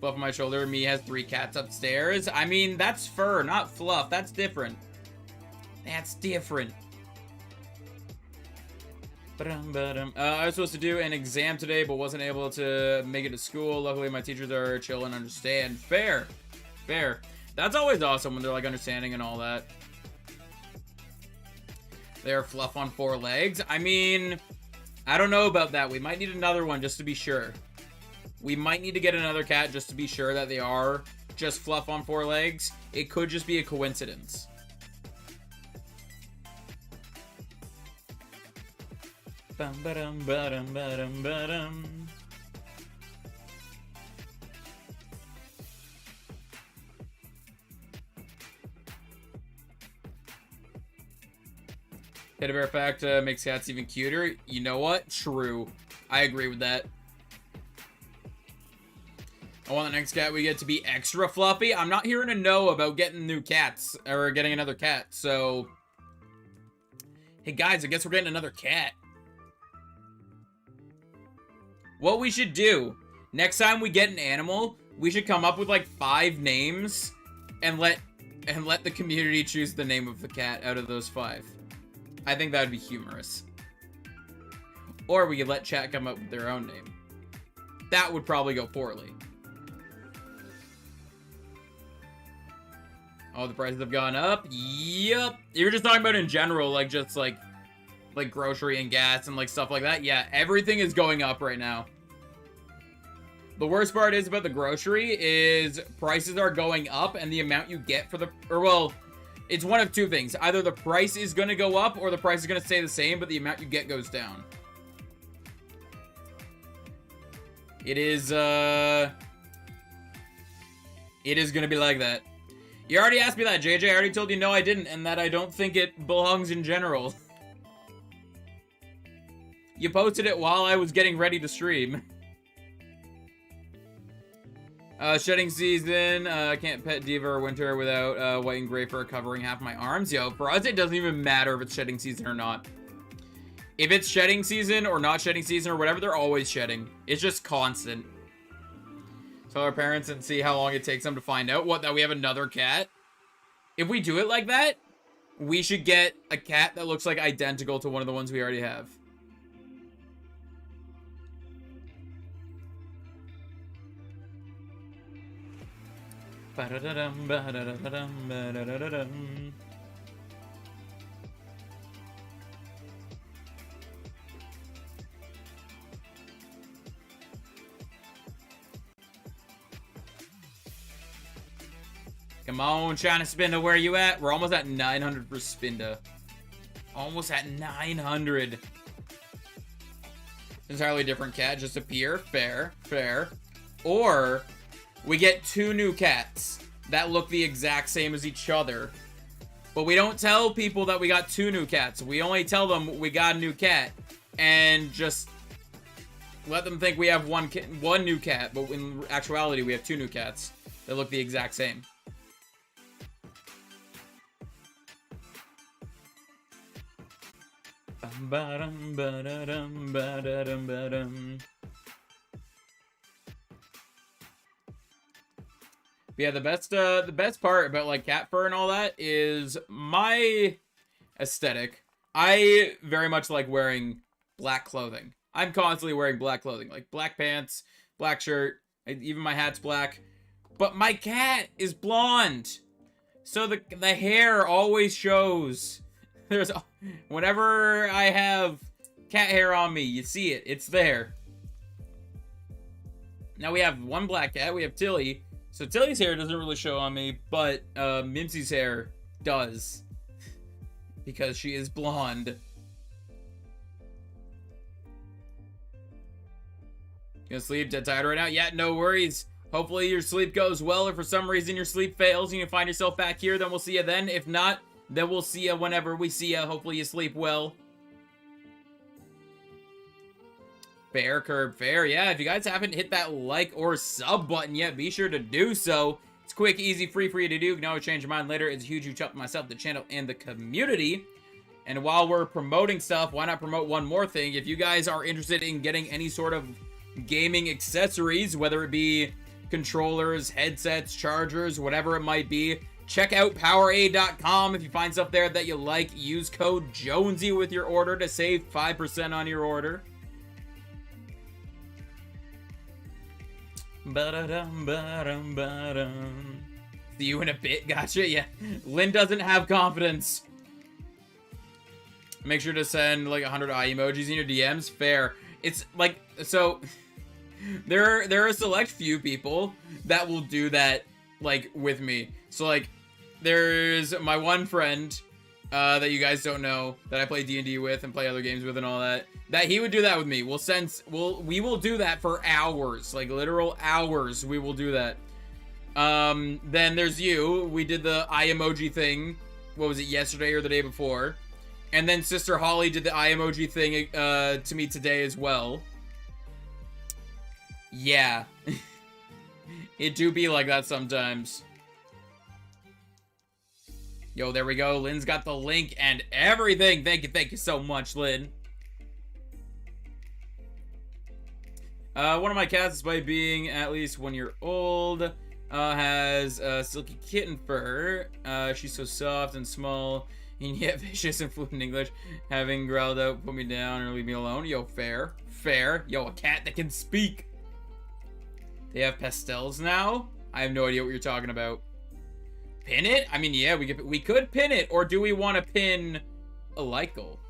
[SPEAKER 1] Fluff on my shoulder. Me has 3 cats upstairs. I mean, that's fur, not fluff. That's different. That's different. I was supposed to do an exam today, but wasn't able to make it to school. Luckily, my teachers are chill and understand. Fair. Fair. That's always awesome when they're, like, understanding and all that. They're fluff on 4 legs. I mean, I don't know about that. We might need another one just to be sure. We might need to get another cat just to be sure that they are just fluff on 4 legs. It could just be a coincidence. Bum-ba-dum-ba-dum-ba-dum-ba-dum. Teddy bear fact makes cats even cuter. You know what? True. I agree with that. I want the next cat we get to be extra fluffy. I'm not hearing a no about getting new cats or getting another cat. So, hey guys, I guess we're getting another cat. What we should do, next time we get an animal, we should come up with like 5 names and let the community choose the name of the cat out of those 5. I think that would be humorous. Or we could let chat come up with their own name. That would probably go poorly. Oh, the prices have gone up? Yep. You were just talking about in general, like just like grocery and gas and like stuff like that. Yeah, everything is going up right now. The worst part is about the grocery is prices are going up and the amount you get for the, or well, it's one of 2 things. Either the price is going to go up or the price is going to stay the same, but the amount you get goes down. It is going to be like that. You already asked me that, JJ. I already told you no, I didn't, and that I don't think it belongs in general. You posted it while I was getting ready to stream. Shedding season. Can't pet Diva or Winter without white and gray fur covering half my arms. Yo, for us, it doesn't even matter if it's shedding season or not. If it's shedding season or not shedding season or whatever, they're always shedding. It's just constant. Tell our parents and see how long it takes them to find out. What, that we have another cat? If we do it like that, we should get a cat that looks like identical to one of the ones we already have. Ba-da-da-dum, ba-da-da-da-dum, ba-da-da-da-dum. Come on, China Spinda, where are you at? We're almost at 900 for Spinda. Almost at 900. entirely different cat just appear. Fair, fair. Or we get 2 new cats that look the exact same as each other. But we don't tell people that we got 2 new cats. We only tell them we got a new cat. And just let them think we have one new cat. But in actuality, we have 2 new cats that look the exact same. Yeah, the best part about like cat fur and all that is my aesthetic. I very much like wearing black clothing. I'm constantly wearing black clothing, like black pants, black shirt, even my hat's black. But my cat is blonde, so the hair always shows. Whenever I have cat hair on me, you see it. It's there. Now we have one black cat. We have Tilly. So Tilly's hair doesn't really show on me, but Mimsy's hair does. Because she is blonde. Gonna sleep dead tired right now? Yeah, no worries. Hopefully your sleep goes well. If for some reason your sleep fails and you find yourself back here, then we'll see you then. If not, then we'll see you whenever we see you. Hopefully you sleep well. Fair, Curb, fair. Yeah, if you guys haven't hit that like or sub button yet, be sure to do so. It's quick, easy, free for you to do. You can always change your mind later. It's a huge help to myself, the channel, and the community. And while we're promoting stuff, why not promote one more thing? If you guys are interested in getting any sort of gaming accessories, whether it be controllers, headsets, chargers, whatever it might be, check out Powerade.com. If you find stuff there that you like, use code Jonesy with your order to save 5% on your order. See you in a bit. Gotcha. Yeah. Lynn doesn't have confidence. Make sure to send like 100 eye emojis in your DMs. Fair. It's like, so there are a select few people that will do that like with me. So like there's my one friend that you guys don't know that I play D&D with and play other games with and all that. That he would do that with me. We will do that for hours, like literal hours. We will do that. Then there's you. We did the eye emoji thing. What was it, yesterday or the day before? And then Sister Holly did the eye emoji thing to me today as well. Yeah, it do be like that sometimes. Yo, there we go. Lynn's got the link and everything. Thank you so much, Lynn. One of my cats, despite being at least 1 year old, has silky kitten fur. She's so soft and small, and yet vicious and fluent in English. Having growled out, put me down or leave me alone. Yo, fair. Yo, a cat that can speak. They have pastels now? I have no idea what you're talking about. Pin it? I mean, yeah, we could pin it, or do we want to pin a Lycal?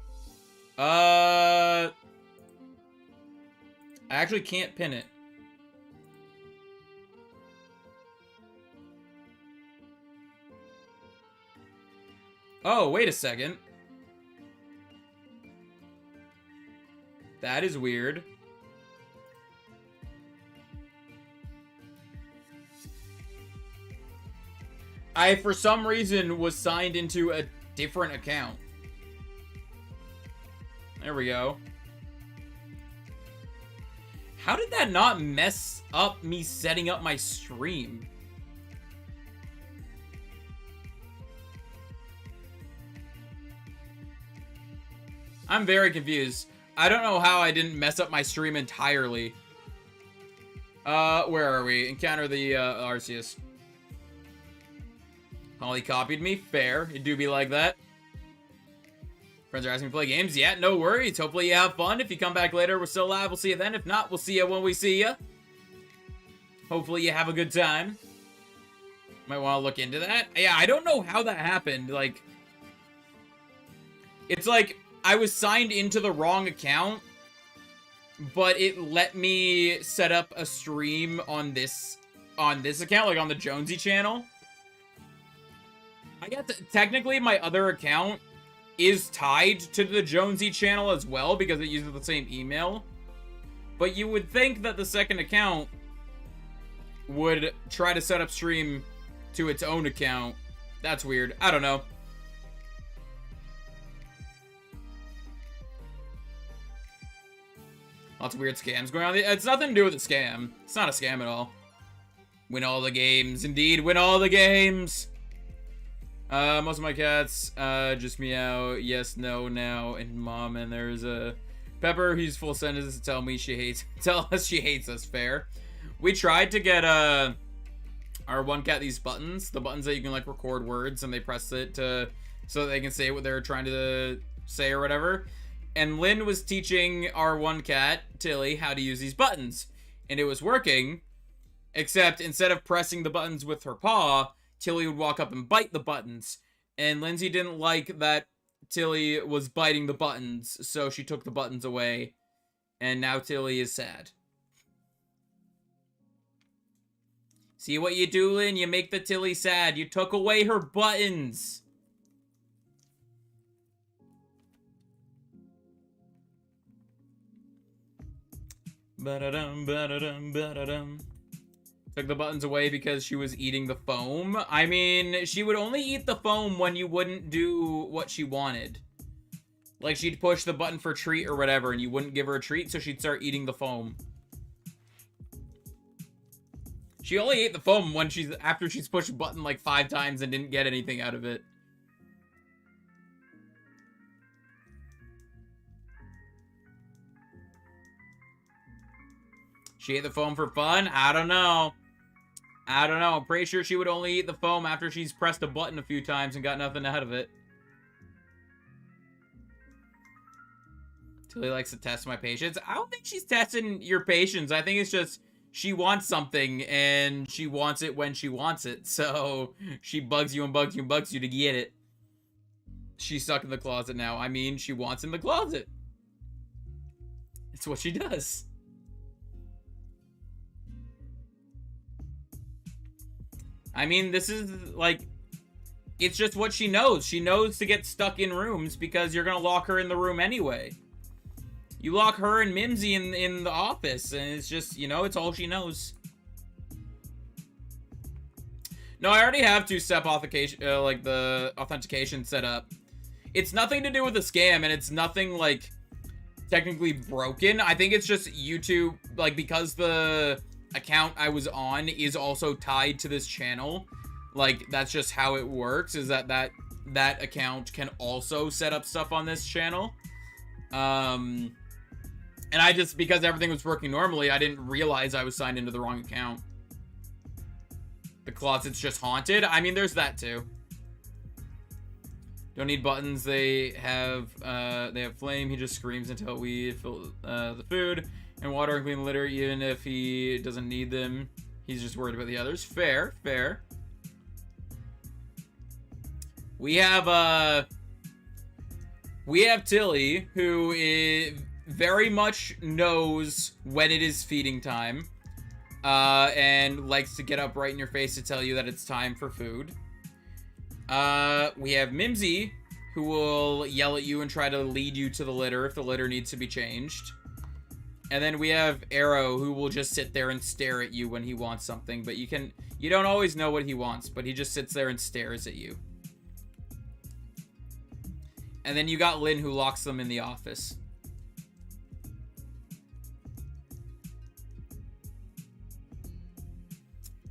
[SPEAKER 1] I actually can't pin it. Oh, wait a second. That is weird. I, for some reason, was signed into a different account. There we go. How did that not mess up me setting up my stream? I'm very confused. I don't know how I didn't mess up my stream entirely. Where are we? Encounter the, Arceus. Holly copied me. Fair. It do be like that. Friends are asking me to play games. Yeah, no worries. Hopefully you have fun. If you come back later, we're still live. We'll see you then. If not, we'll see you when we see you. Hopefully you have a good time. Might want to look into that. Yeah, I don't know how that happened. Like, it's like I was signed into the wrong account, but it let me set up a stream on this account, like on the Jonesy channel. I guess technically my other account is tied to the Jonesy channel as well because it uses the same email. But you would think that the second account would try to set up stream to its own account. That's weird. I don't know. Lots of weird scams going on. It's nothing to do with a scam. It's not a scam at all. Win all the games. Indeed, win all the games. Most of my cats just meow. Yes, no, now, and mom. And there's a Pepper who's full sentences to tell me she hates. Tell us she hates us. Fair. We tried to get our one cat these buttons. The buttons that you can like record words and they press it to so that they can say what they're trying to say or whatever. And Lynn was teaching our one cat, Tilly, how to use these buttons. And it was working, except instead of pressing the buttons with her paw, Tilly would walk up and bite the buttons. And Lindsay didn't like that Tilly was biting the buttons, so she took the buttons away. And now Tilly is sad. See what you do, Lynn? You make the Tilly sad. You took away her buttons. Ba-da-dum, ba-da-dum, ba-da-dum. Took the buttons away because she was eating the foam. I mean, she would only eat the foam when you wouldn't do what she wanted. Like, she'd push the button for treat or whatever, and you wouldn't give her a treat, so she'd start eating the foam. She only ate the foam when after she's pushed the button like 5 times and didn't get anything out of it. She ate the foam for fun? I don't know. I don't know. I'm pretty sure she would only eat the foam after she's pressed a button a few times and got nothing out of it. Tilly likes to test my patience. I don't think she's testing your patience. I think it's just she wants something and she wants it when she wants it. So she bugs you and bugs you and bugs you to get it. She's stuck in the closet now. I mean, she wants in the closet. It's what she does. I mean, this is, like, it's just what she knows. She knows to get stuck in rooms because you're going to lock her in the room anyway. You lock her and Mimsy in the office, and it's just, you know, it's all she knows. No, I already have 2-step authentication, like, the authentication set up. It's nothing to do with a scam, and it's nothing, like, technically broken. I think it's just YouTube, like, because the account I was on is also tied to this channel. Like, that's just how it works, is that account can also set up stuff on this channel. And I just, because everything was working normally, I didn't realize I was signed into the wrong account. The closet's just haunted. I mean, there's that too. Don't need buttons. They have flame. He just screams until we fill the food and water and clean the litter, even if he doesn't need them. He's just worried about the others. Fair, fair. We have Tilly, who very much knows when it is feeding time, and likes to get up right in your face to tell you that it's time for food. We have Mimsy, who will yell at you and try to lead you to the litter if the litter needs to be changed. And then we have Arrow, who will just sit there and stare at you when he wants something, but you don't always know what he wants, but he just sits there and stares at you. And then you got Lynn, who locks them in the office.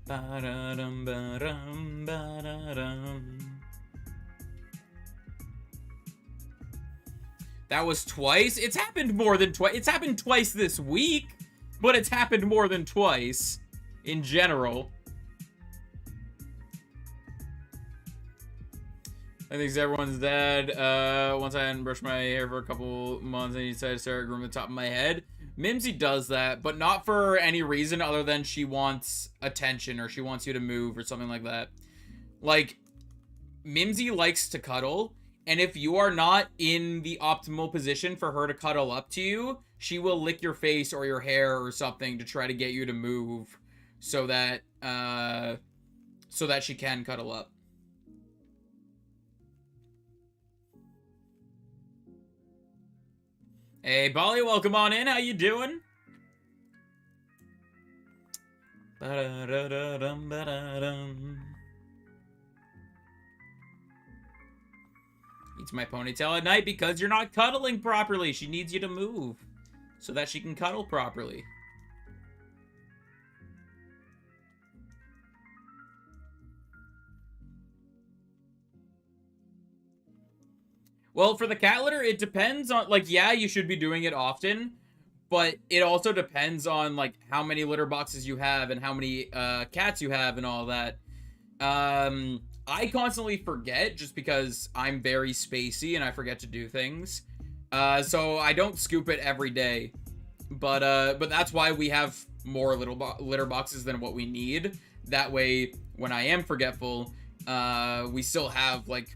[SPEAKER 1] Ba-da-dum, ba-dum, ba-da-dum. That was twice? It's happened more than twice. It's happened twice this week, but it's happened more than twice in general. I think everyone's dead. Once I hadn't brushed my hair for a couple months and he decided to start grooming the top of my head. Mimsy does that, but not for any reason other than she wants attention or she wants you to move or something like that. Like, Mimsy likes to cuddle, and if you are not in the optimal position for her to cuddle up to you, she will lick your face or your hair or something to try to get you to move so that she can cuddle up. Hey, Bolly, welcome on in. How you doing? Eats my ponytail at night because you're not cuddling properly. She needs you to move so that she can cuddle properly. Well, for the cat litter, it depends on, like, yeah, you should be doing it often, but it also depends on, like, how many litter boxes you have and how many cats you have and all that. I constantly forget just because I'm very spacey and I forget to do things. So I don't scoop it every day. But that's why we have more litter boxes than what we need. That way, when I am forgetful, we still have, like,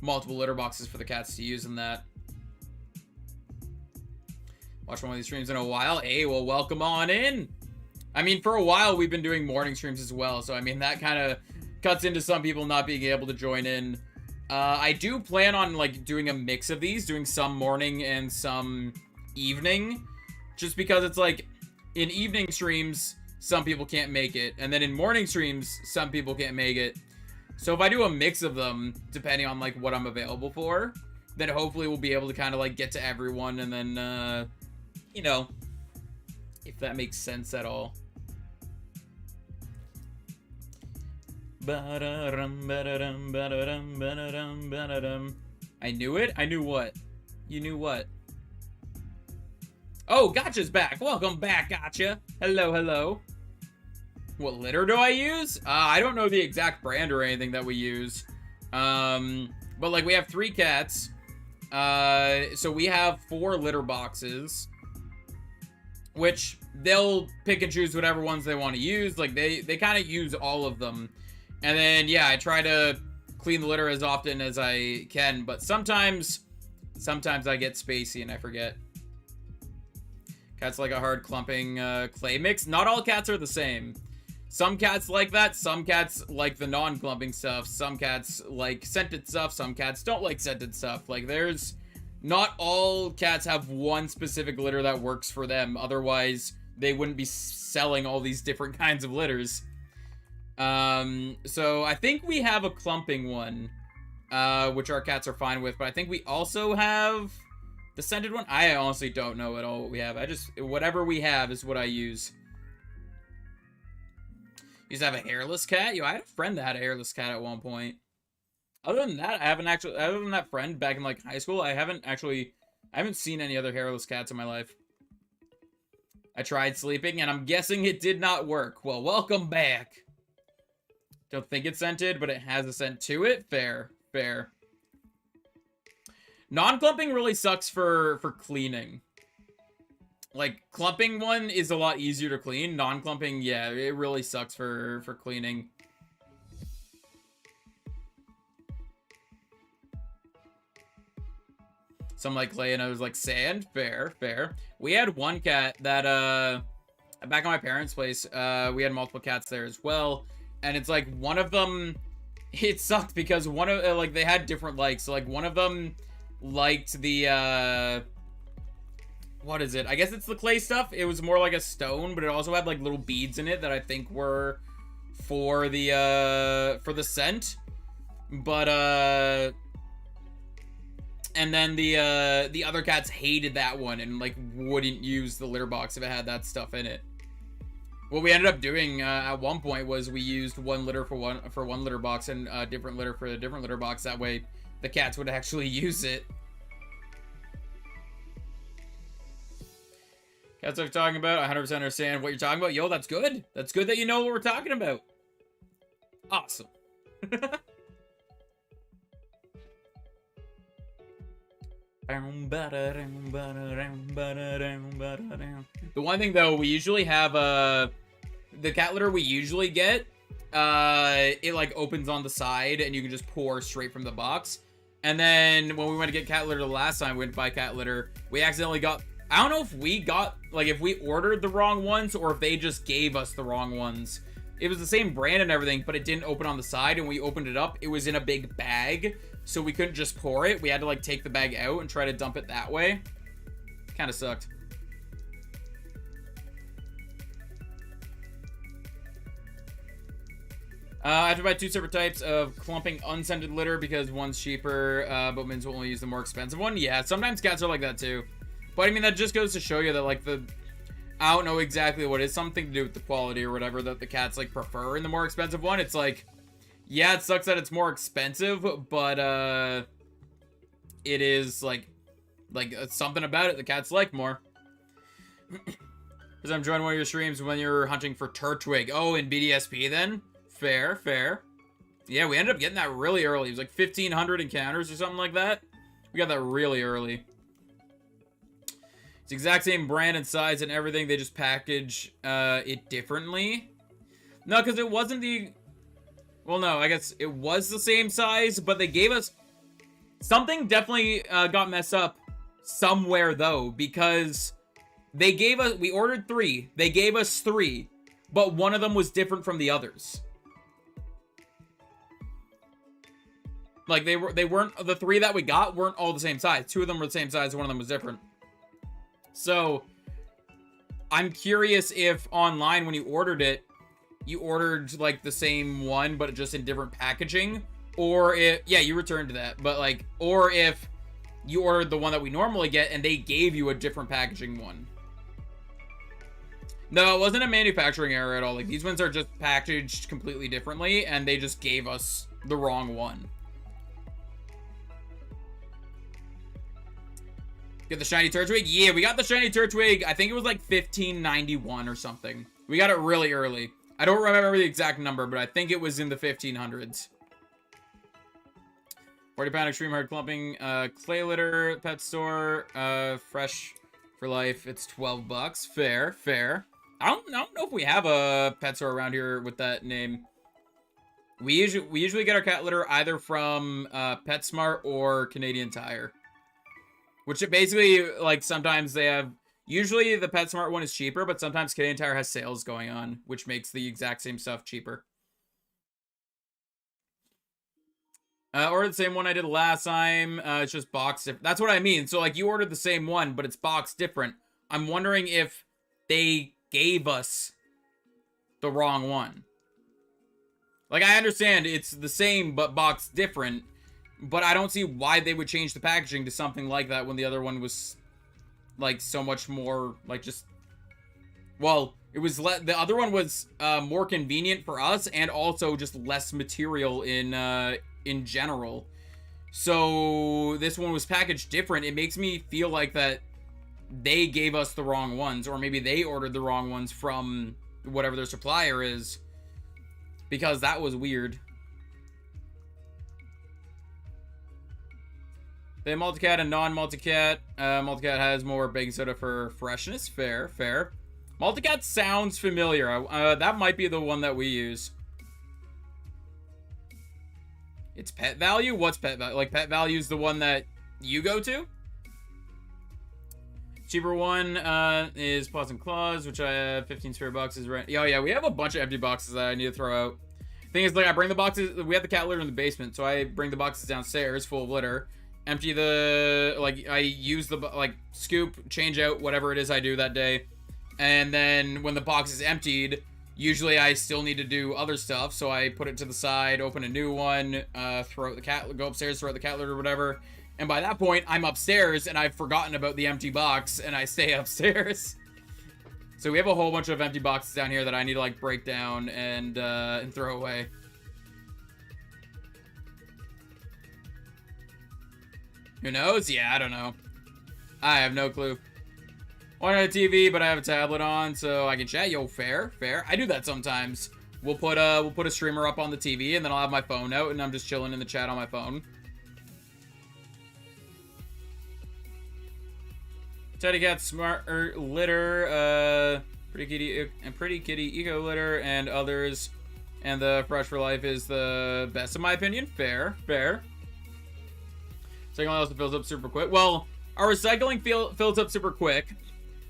[SPEAKER 1] multiple litter boxes for the cats to use in that. Watch one of these streams in a while. Hey, well, welcome on in. I mean, for a while, we've been doing morning streams as well. So, I mean, that kind of cuts into some people not being able to join in. I do plan on, like, doing a mix of these. Doing some morning and some evening. Just because it's, like, in evening streams, some people can't make it. And then in morning streams, some people can't make it. So if I do a mix of them, depending on, like, what I'm available for, then hopefully we'll be able to kind of, like, get to everyone and then, you know, if that makes sense at all. I knew it? I knew what? You knew what? Oh, Gotcha's back. Welcome back, Gotcha. Hello, hello. What litter do I use? I don't know the exact brand or anything that we use. But, like, we have 3 cats. So we have 4 litter boxes. Which, they'll pick and choose whatever ones they want to use. Like, they kind of use all of them. And then, yeah, I try to clean the litter as often as I can. But sometimes I get spacey and I forget. Cats like a hard clumping clay mix. Not all cats are the same. Some cats like that, some cats like the non-clumping stuff, some cats like scented stuff, some cats don't like scented stuff. Like, not all cats have one specific litter that works for them, otherwise they wouldn't be selling all these different kinds of litters. So I think we have a clumping one, which our cats are fine with, but I think we also have the scented one. I honestly don't know at all what we have. Whatever we have is what I use. Used to have a hairless cat? Yo, I had a friend that had a hairless cat at one point. Other than that, other than that friend back in, like, high school, I haven't seen any other hairless cats in my life. I tried sleeping, and I'm guessing it did not work. Well, welcome back. Don't think it's scented, but it has a scent to it. Fair, fair. Non-clumping really sucks for cleaning. Like, clumping one is a lot easier to clean. Non-clumping, yeah, it really sucks for cleaning. Some like clay and I was like sand. Fair, fair. We had one cat that, back at my parents' place, we had multiple cats there as well. And it's like, one of them, it sucked because one of, like, they had different likes. So, like, one of them liked the, what is it? I guess it's the clay stuff. It was more like a stone, but it also had, like, little beads in it that I think were for the scent. But, and then the other cats hated that one and, like, wouldn't use the litter box if it had that stuff in it. What we ended up doing at one point was we used one litter for one litter box and a different litter for a different litter box. That way the cats would actually use it. Cats I'm talking about, I 100% understand what you're talking about. Yo, that's good. That's good that you know what we're talking about. Awesome. The one thing, though, we usually have, the cat litter we usually get, it, like, opens on the side, and you can just pour straight from the box. And then, when we went to get cat litter the last time we went to buy cat litter, we accidentally got... I don't know if we got, like, if we ordered the wrong ones or if they just gave us the wrong ones. It was the same brand and everything, but it didn't open on the side, and we opened it up. It was in a big bag, so we couldn't just pour it. We had to, like, take the bag out and try to dump it that way. Kind of sucked. I have to buy 2 separate types of clumping unscented litter because one's cheaper, but means we'll only use the more expensive one. Yeah, sometimes cats are like that too. But I mean, that just goes to show you that like I don't know exactly what it is, something to do with the quality or whatever that the cats like prefer in the more expensive one. It's like, yeah, it sucks that it's more expensive, but it is like something about it the cats like more. Because I'm joining one of your streams when you're hunting for Turtwig. Oh, in BDSP then? Fair, fair. Yeah, we ended up getting that really early. It was like 1,500 encounters or something like that. We got that really early. It's the exact same brand and size and everything. They just package it differently. No, because it wasn't the... Well, no, I guess it was the same size, but they gave us... Something definitely got messed up somewhere, though, because they gave us... We ordered 3. They gave us 3, but one of them was different from the others. Like, they weren't... The 3 that we got weren't all the same size. 2 of them were the same size, one of them was different. So, I'm curious if online, when you ordered it, you ordered, like, the same one, but just in different packaging. Or if... Yeah, you returned to that. But, like... Or if you ordered the one that we normally get, and they gave you a different packaging one. No, it wasn't a manufacturing error at all. Like, these ones are just packaged completely differently, and they just gave us the wrong one. Get the shiny Turtwig? Yeah, we got the shiny Turtwig. I think it was like 1591 or something. We got it really early. I don't remember the exact number, but I think it was in the 1500s. 40-pound extreme hard clumping, clay litter, pet store, fresh for life. It's 12 bucks. Fair, fair. I don't know if we have a pet store around here with that name. We usually get our cat litter either from PetSmart or Canadian Tire. Which it basically, like, sometimes they have... Usually the PetSmart one is cheaper, but sometimes Canadian Tire has sales going on, which makes the exact same stuff cheaper. Ordered the same one I did last time. It's just boxed different. That's what I mean. So, like, you ordered the same one, but it's boxed different. I'm wondering if they gave us the wrong one. Like, I understand it's the same, but boxed different. But I don't see why they would change the packaging to something like that when the other one was, like, so much more, like, just... Well, it was... The other one was more convenient for us and also just less material in general. So, this one was packaged different. It makes me feel like that they gave us the wrong ones. Or maybe they ordered the wrong ones from whatever their supplier is. Because that was weird. They have multicat and non-multicat. Multicat has more baking soda for freshness. Fair, fair. Multicat sounds familiar. That might be the one that we use. It's pet value? What's pet value? Like, pet value is the one that you go to? Cheaper one is Paws and Claws, which I have 15 spare boxes right. Oh yeah, we have a bunch of empty boxes that I need to throw out. Thing is, like, I bring the boxes. We have the cat litter in the basement, so I bring the boxes downstairs full of litter. Empty the, like, I use the, like, scoop, change out whatever it is I do that day. And then when the box is emptied, usually I still need to do other stuff. So I put it to the side, open a new one, throw out the cat, go upstairs, throw out the cat litter or whatever. And by that point, I'm upstairs and I've forgotten about the empty box and I stay upstairs. So we have a whole bunch of empty boxes down here that I need to, like, break down and throw away. Who knows? Yeah, I don't know. I have no clue. On a TV, but I have a tablet on, so I can chat. Yo, fair, fair. I do that sometimes. We'll put a streamer up on the TV, and then I'll have my phone out, and I'm just chilling in the chat on my phone. Teddy Cat Smarter Litter, Pretty Kitty Eco Litter, and others. And the Fresh for Life is the best in my opinion. Fair, fair. Second one also fills up super quick. Well, our recycling fills up super quick,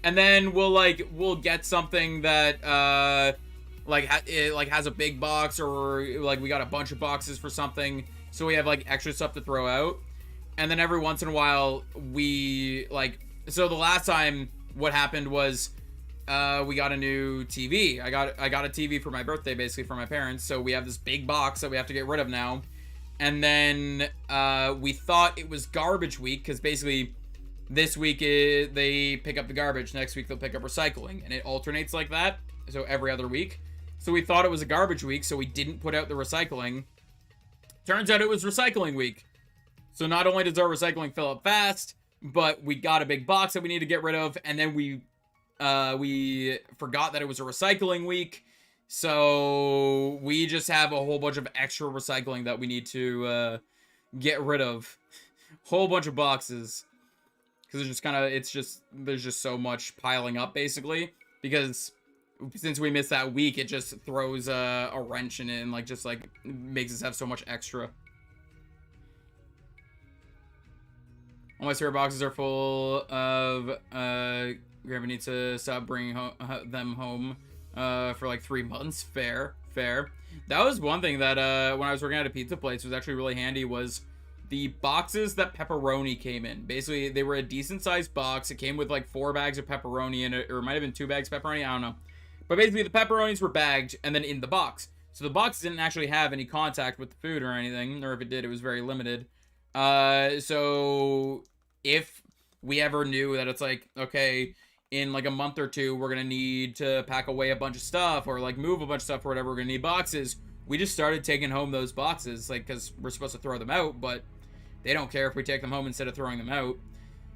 [SPEAKER 1] and then we'll get something that has a big box, or like we got a bunch of boxes for something, so we have like extra stuff to throw out. And then every once in a while we so the last time what happened was we got a new TV. I got a TV for my birthday, basically, for my parents. So we have this big box that we have to get rid of now. And then we thought it was garbage week, because basically this week they pick up the garbage. Next week they'll pick up recycling. And it alternates like that. So every other week. So we thought it was a garbage week, so we didn't put out the recycling. Turns out it was recycling week. So not only does our recycling fill up fast, but we got a big box that we need to get rid of. And then we forgot that it was a recycling week. So we just have a whole bunch of extra recycling that we need to get rid of. Whole bunch of boxes. Because there's just so much piling up, basically. Because since we missed that week, it just throws a wrench in it and makes us have so much extra. All my spare boxes are full of Grandma needs to stop bringing them home for like 3 months. Fair. That was one thing that when I was working at a pizza place was actually really handy, was the boxes that pepperoni came in. Basically, they were a decent sized box. It came with like 4 bags of pepperoni in it, or it might have been 2 bags of pepperoni, I don't know. But basically the pepperonis were bagged and then in the box. So the box didn't actually have any contact with the food or anything, or if it did, it was very limited. So if we ever knew that it's like, okay, in like a month or 2, we're going to need to pack away a bunch of stuff or like move a bunch of stuff or whatever, we're going to need boxes. We just started taking home those boxes, like, because we're supposed to throw them out, but they don't care if we take them home instead of throwing them out.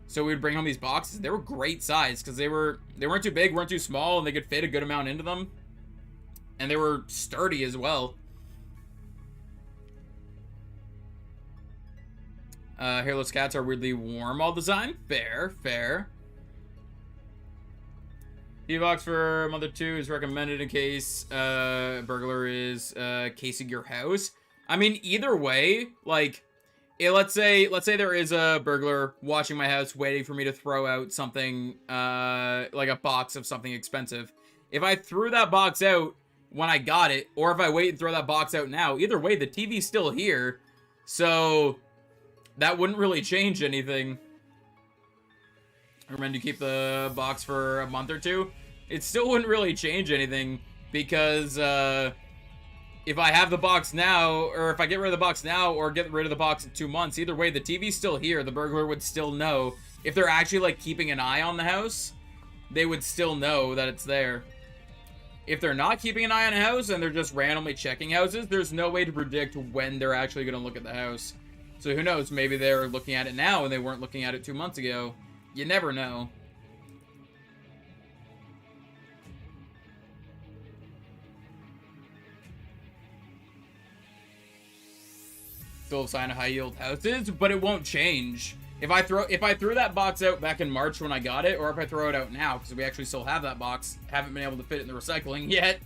[SPEAKER 1] So we would bring home these boxes. They were great size because they weren't too big, weren't too small, and they could fit a good amount into them. And they were sturdy as well. Hairless cats are weirdly warm all the time. Fair. D-box for a month or 2 is recommended in case a burglar is casing your house. I mean, either way, like, let's say there is a burglar watching my house waiting for me to throw out something, like a box of something expensive. If I threw that box out when I got it, or if I wait and throw that box out now, either way, the TV's still here. So that wouldn't really change anything. I recommend you keep the box for a month or 2. It still wouldn't really change anything because if I have the box now, or if I get rid of the box now or get rid of the box in 2 months, either way, the TV's still here. The burglar would still know. If they're actually like keeping an eye on the house, they would still know that it's there. If they're not keeping an eye on a house and they're just randomly checking houses, there's no way to predict when they're actually going to look at the house. So who knows? Maybe they're looking at it now and they weren't looking at it 2 months ago. You never know. Still a sign of high yield houses, but it won't change. If I threw that box out back in March when I got it, or if I throw it out now, because we actually still have that box, haven't been able to fit it in the recycling yet.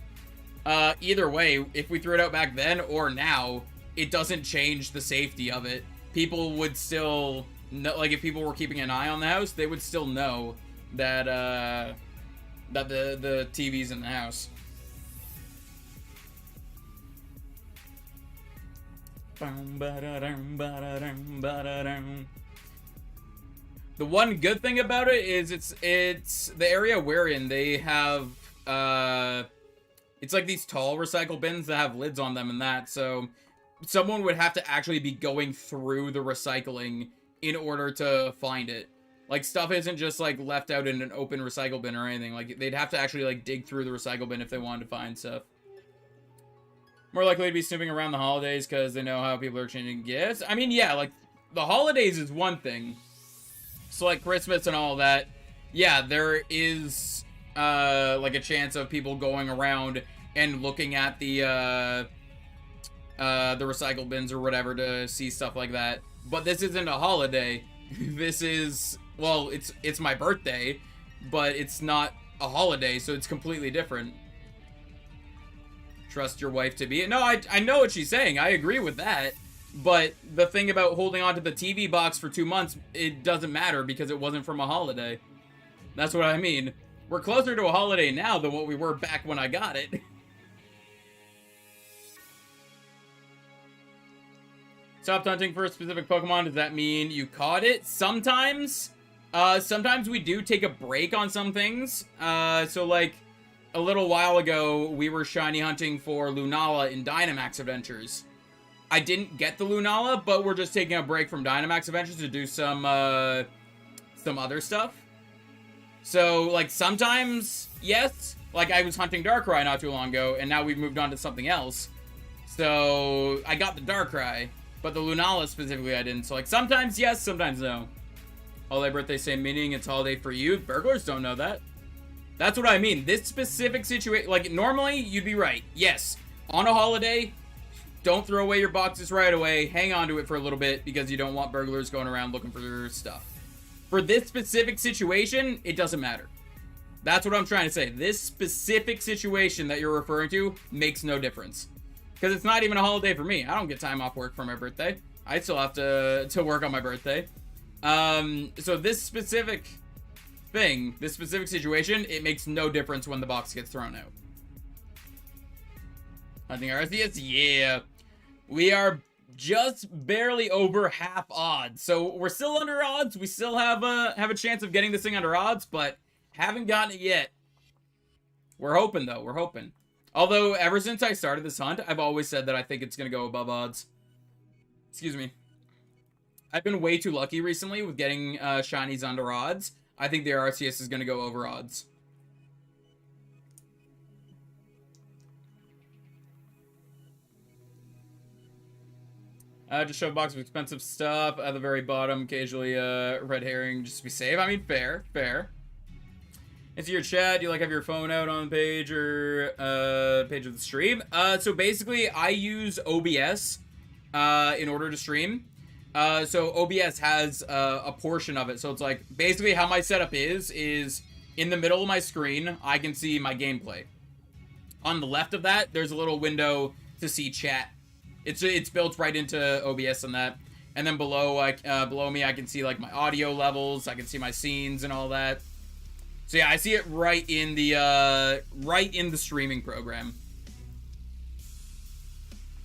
[SPEAKER 1] Either way, if we threw it out back then or now, it doesn't change the safety of it. People would still know, like if people were keeping an eye on the house, they would still know that that the TV's in the house. The one good thing about it is it's the area we're in. They have it's like these tall recycle bins that have lids on them and that. So someone would have to actually be going through the recycling in order to find it. Like stuff isn't just like left out in an open recycle bin or anything. Like they'd have to actually like dig through the recycle bin if they wanted to find stuff. More likely to be snooping around the holidays because they know how people are exchanging gifts. I mean, yeah, like, the holidays is one thing. So, like, Christmas and all that, yeah, there is, like, a chance of people going around and looking at the recycle bins or whatever to see stuff like that. But this isn't a holiday. This is, well, it's my birthday, but it's not a holiday, so it's completely different. Trust your wife to be it. No, I know what she's saying. I agree with that. But the thing about holding on to the TV box for 2 months, it doesn't matter because it wasn't from a holiday. That's what I mean. We're closer to a holiday now than what we were back when I got it. Stopped hunting for a specific Pokemon. Does that mean you caught it? Sometimes. Sometimes we do take a break on some things. So like a little while ago, we were shiny hunting for Lunala in Dynamax Adventures. I didn't get the Lunala, but we're just taking a break from Dynamax Adventures to do some other stuff. So, like, sometimes, yes. Like, I was hunting Darkrai not too long ago, and now we've moved on to something else. So, I got the Darkrai, but the Lunala specifically I didn't. So, like, sometimes yes, sometimes no. Holiday birthday, same meaning, it's holiday for you. Burglars don't know that. That's what I mean. This specific situation, like, normally, you'd be right. Yes, on a holiday, don't throw away your boxes right away. Hang on to it for a little bit because you don't want burglars going around looking for your stuff. For this specific situation, it doesn't matter. That's what I'm trying to say. This specific situation that you're referring to makes no difference. Because it's not even a holiday for me. I don't get time off work for my birthday. I still have to work on my birthday. So this specific thing, this specific situation, it makes no difference when the box gets thrown out. I think Arceus, yeah. We are just barely over half odds. So we're still under odds. We still have a chance of getting this thing under odds, but haven't gotten it yet. We're hoping, though. We're hoping. Although, ever since I started this hunt, I've always said that I think it's going to go above odds. Excuse me. I've been way too lucky recently with getting shinies under odds. I think the Arceus is going to go over odds. Just show a box of expensive stuff at the very bottom. Occasionally, red herring just to be safe. I mean, fair. Into your chat, you like have your phone out on the page or page of the stream. So basically, I use OBS in order to stream. So OBS has a portion of it. So it's like basically how my setup is in the middle of my screen, I can see my gameplay. On the left of that, there's a little window to see chat. It's built right into OBS and that. And then below, below me, I can see like my audio levels. I can see my scenes and all that. So yeah, I see it right in the streaming program.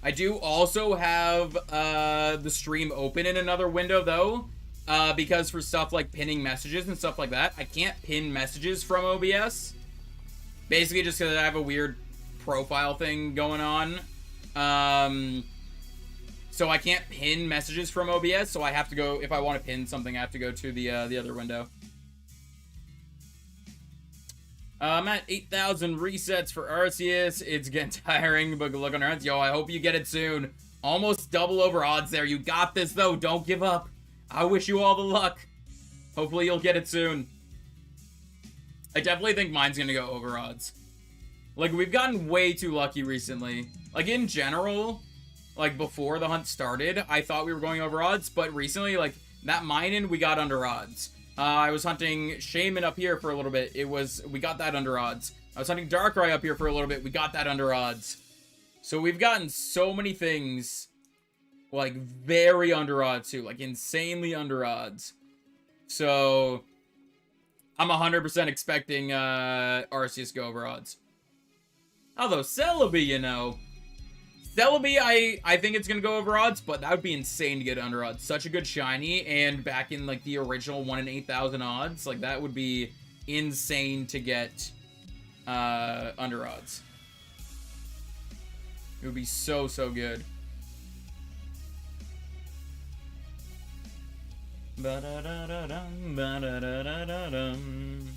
[SPEAKER 1] I do also have the stream open in another window though, because for stuff like pinning messages and stuff like that, I can't pin messages from OBS. Basically, just because I have a weird profile thing going on. So I can't pin messages from OBS, so I have to go, if I want to pin something, I have to go to the other window. I'm at 8,000 resets for Arceus. It's getting tiring, but good luck on our hands. Yo, I hope you get it soon. Almost double over odds there. You got this, though. Don't give up. I wish you all the luck. Hopefully you'll get it soon. I definitely think mine's gonna go over odds. Like, we've gotten way too lucky recently. Like, in general, like, before the hunt started, I thought we were going over odds, but recently, like, that mine-in, we got under odds. I was hunting Shaman up here for a little bit. We got that under odds. I was hunting Darkrai up here for a little bit. We got that under odds. So we've gotten so many things, like, very under odds, too. Like, insanely under odds. So, I'm 100% expecting Arceus go over odds. Although, Celebi, you know. Celebi, I think it's going to go over odds, but that would be insane to get under odds. Such a good shiny, and back in, like, the original 1 in 8,000 odds, like, that would be insane to get under odds. It would be so, so good. Ba-da-da-da-dum, ba-da-da-da-da-dum.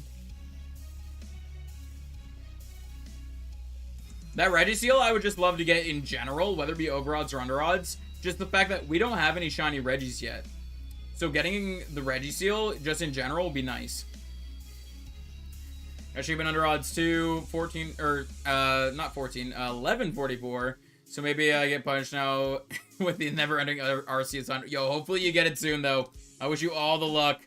[SPEAKER 1] That Registeel I would just love to get in general, whether it be over odds or under odds. Just the fact that we don't have any shiny Regis yet. So getting the Registeel just in general would be nice. Actually been under odds too, 14, or, not 14, 1144. So maybe I get punished now with the never-ending Arceus hunt. Yo, hopefully you get it soon, though. I wish you all the luck.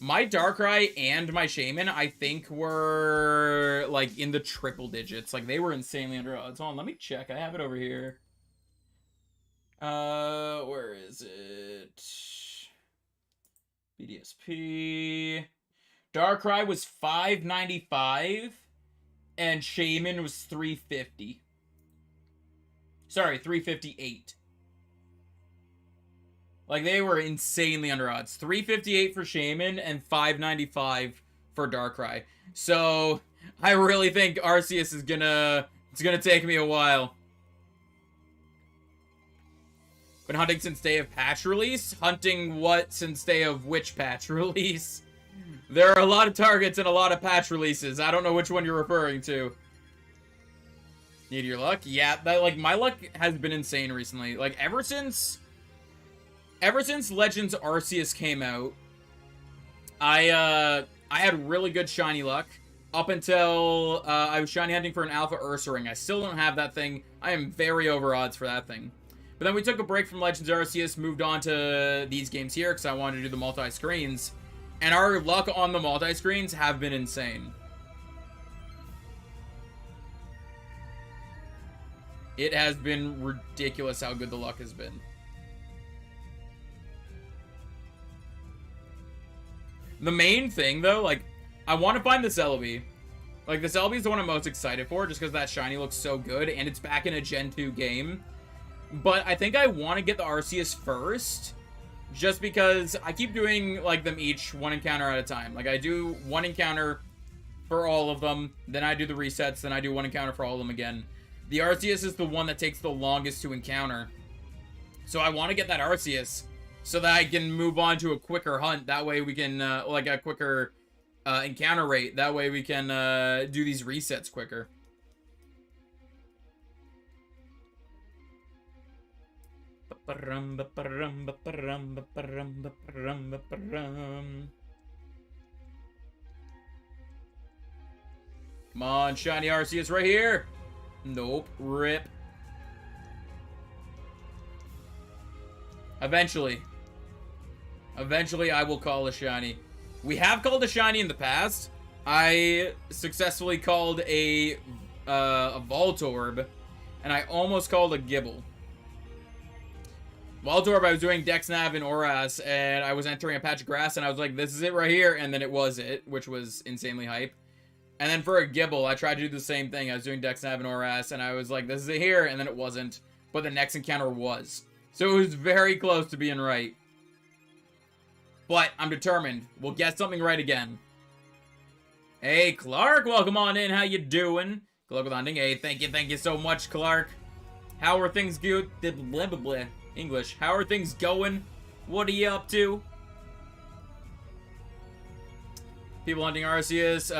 [SPEAKER 1] My Darkrai and my Shaman, I think, were, like, in the triple digits. Like, they were insanely under odds. Hold on, let me check. I have it over here. Where is it? BDSP. Darkrai was 595, and Shaman was 350. Sorry, 358. Like, they were insanely under odds. 358 for Shaman and 595 for Darkrai. So, I really think Arceus is it's gonna take me a while. Been hunting since day of patch release? Hunting what since day of which patch release? There are a lot of targets and a lot of patch releases. I don't know which one you're referring to. Need your luck? Yeah, like, my luck has been insane recently. Like, ever since Legends Arceus came out, I had really good shiny luck up until I was shiny hunting for an Alpha Ursaring. I still don't have that thing. I am very over odds for that thing. But then we took a break from Legends Arceus, moved on to these games here because I wanted to do the multi-screens. And our luck on the multi-screens have been insane. It has been ridiculous how good the luck has been. The main thing, though, like, I want to find the Celebi. Like, the Celebi is the one I'm most excited for, just because that shiny looks so good, and it's back in a Gen 2 game. But I think I want to get the Arceus first, just because I keep doing, like, them each one encounter at a time. Like, I do one encounter for all of them, then I do the resets, then I do one encounter for all of them again. The Arceus is the one that takes the longest to encounter. So I want to get that Arceus so that I can move on to a quicker hunt. That way we can, like, a quicker encounter rate. That way we can do these resets quicker. Come on, shiny Arceus right here. Nope. Rip. Eventually I will call a shiny. We have called a shiny in the past. I successfully called a Voltorb, and I almost called a Gibble. Voltorb, I was doing Dexnav and Oras, and I was entering a patch of grass, and I was like, this is it right here, and then it was it, which was insanely hype. And then for a Gibble, I tried to do the same thing. I was doing Dexnav and Oras, and I was like, this is it here, and then it wasn't. But the next encounter was. So it was very close to being right. But I'm determined. We'll get something right again. Hey, Clark, welcome on in. How you doing? Good luck with hunting. Hey, thank you so much, Clark. How are things good? Blah, blah, blah. English. How are things going? What are you up to? People hunting Arceus,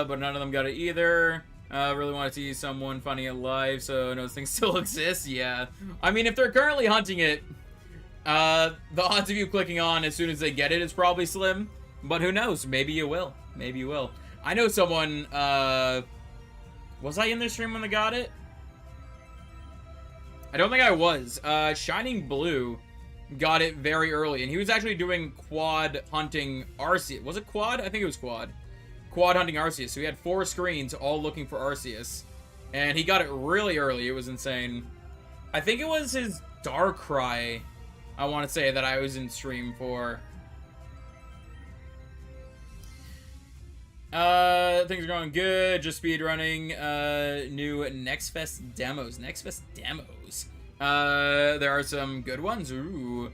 [SPEAKER 1] but none of them got it either. Really want to see someone finding it live, so those things still exist. Yeah. I mean, if they're currently hunting it, the odds of you clicking on as soon as they get it is probably slim. But who knows? Maybe you will. Maybe you will. I know someone, was I in their stream when they got it? I don't think I was. Shining Blue got it very early, and he was actually doing quad hunting Arceus. Was it quad? I think it was quad. Quad hunting Arceus. So he had 4 screens all looking for Arceus, and he got it really early. It was insane. I think it was his Darkrai, I want to say, that I was in stream for. Things are going good. Just speedrunning new NextFest demos. NextFest demos. There are some good ones. Ooh.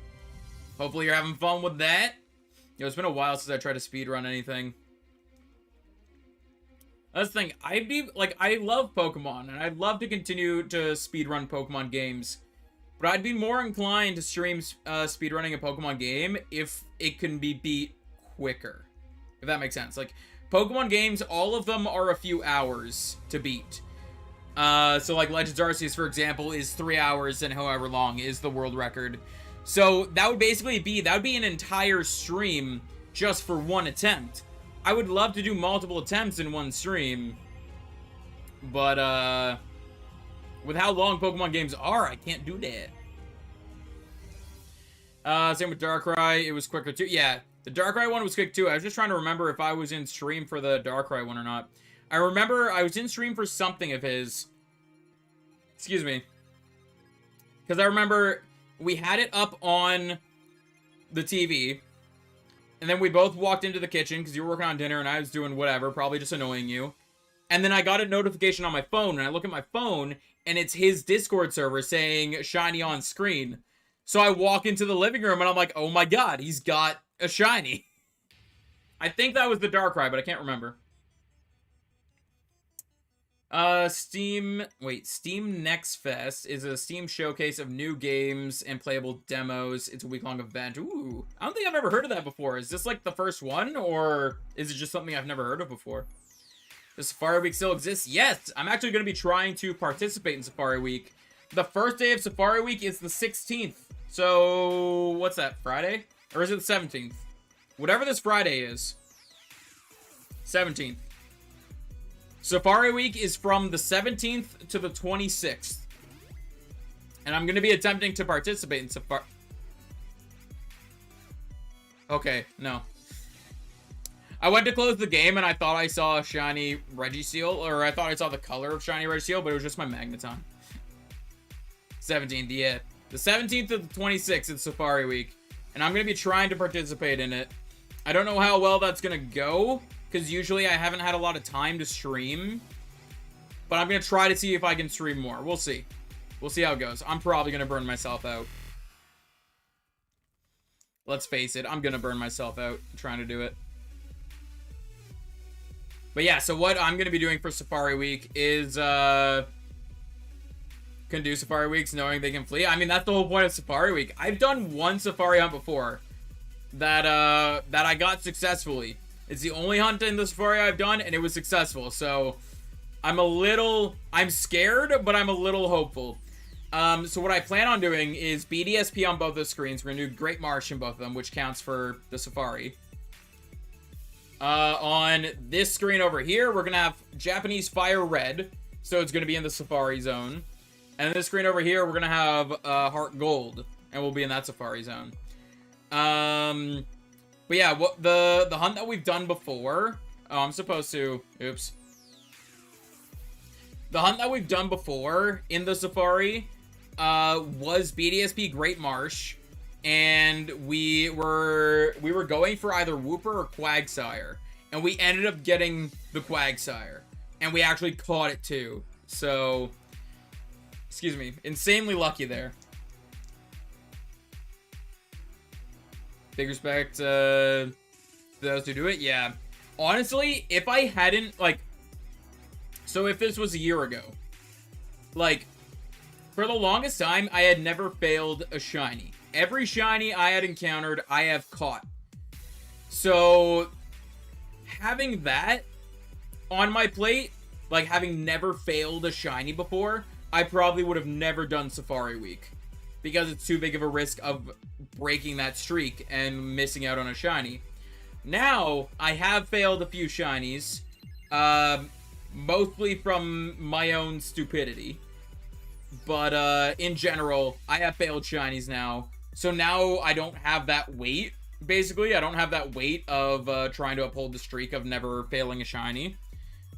[SPEAKER 1] Hopefully you're having fun with that. Yo, it's been a while since I tried to speedrun anything. That's the thing. I love Pokemon, and I'd love to continue to speedrun Pokemon games. But I'd be more inclined to stream speedrunning a Pokemon game if it can be beat quicker. If that makes sense. Like, Pokemon games, all of them are a few hours to beat. So like Legends Arceus, for example, is 3 hours and however long is the world record. So that would basically be, an entire stream just for one attempt. I would love to do multiple attempts in one stream, but with how long Pokemon games are, I can't do that. Same with Darkrai, it was quicker too. Yeah, the Darkrai one was quick too. I was just trying to remember if I was in stream for the Darkrai one or not. I remember I was in stream for something of his. Excuse me. Because I remember we had it up on the TV. And then we both walked into the kitchen because you were working on dinner and I was doing whatever, probably just annoying you. And then I got a notification on my phone, and I look at my phone, and it's his Discord server saying shiny on screen. So I walk into the living room and I'm like, oh my god, he's got a shiny. I think that was the Darkrai, but I can't remember. Steam Next Fest is a Steam showcase of new games and playable demos. It's a week-long event. Ooh, I don't think I've ever heard of that before. Is this like the first one, or is it just something I've never heard of before? Does Safari Week still exist? Yes, I'm actually going to be trying to participate in Safari Week. The first day of Safari Week is the 16th. So, what's that, Friday? Or is it the 17th? Whatever this Friday is. 17th. Safari Week is from the 17th to the 26th. And I'm going to be attempting to participate in Safari... Okay, no. I went to close the game and I thought I saw a shiny Registeel, or I thought I saw the color of shiny Registeel, but it was just my Magneton. 17th, yeah. The 17th to the 26th is Safari Week, and I'm going to be trying to participate in it. I don't know how well that's going to go, because usually I haven't had a lot of time to stream, but I'm going to try to see if I can stream more. We'll see. We'll see how it goes. I'm probably going to burn myself out. Let's face it, I'm going to burn myself out trying to do it. But yeah, so what I'm going to be doing for Safari Week is, can do Safari Weeks knowing they can flee. I mean, that's the whole point of Safari Week. I've done one Safari hunt before that I got successfully. It's the only hunt in the Safari I've done, and it was successful. So I'm scared, but I'm a little hopeful. So what I plan on doing is BDSP on both the screens. We're going to do Great Marsh in both of them, which counts for the Safari. On this screen over here, we're going to have Japanese Fire Red. So it's going to be in the Safari zone. And this screen over here, we're going to have Heart Gold. And we'll be in that Safari zone. But yeah, what the hunt that we've done before... Oh, I'm supposed to... Oops. The hunt that we've done before in the Safari was BDSP Great Marsh. And we were going for either Wooper or Quagsire. And we ended up getting the Quagsire. And we actually caught it too. So... Excuse me. Insanely lucky there. Big respect to those who do it. Yeah. Honestly, if I hadn't, like... So if this was a year ago, like, for the longest time, I had never failed a shiny. Every shiny I had encountered, I have caught. So, having that on my plate, like having never failed a shiny before, I probably would have never done Safari Week. Because it's too big of a risk of breaking that streak and missing out on a shiny. Now, I have failed a few shinies. Mostly from my own stupidity. But, in general, I have failed shinies now. So now I don't have that weight, basically. I don't have that weight of trying to uphold the streak of never failing a shiny.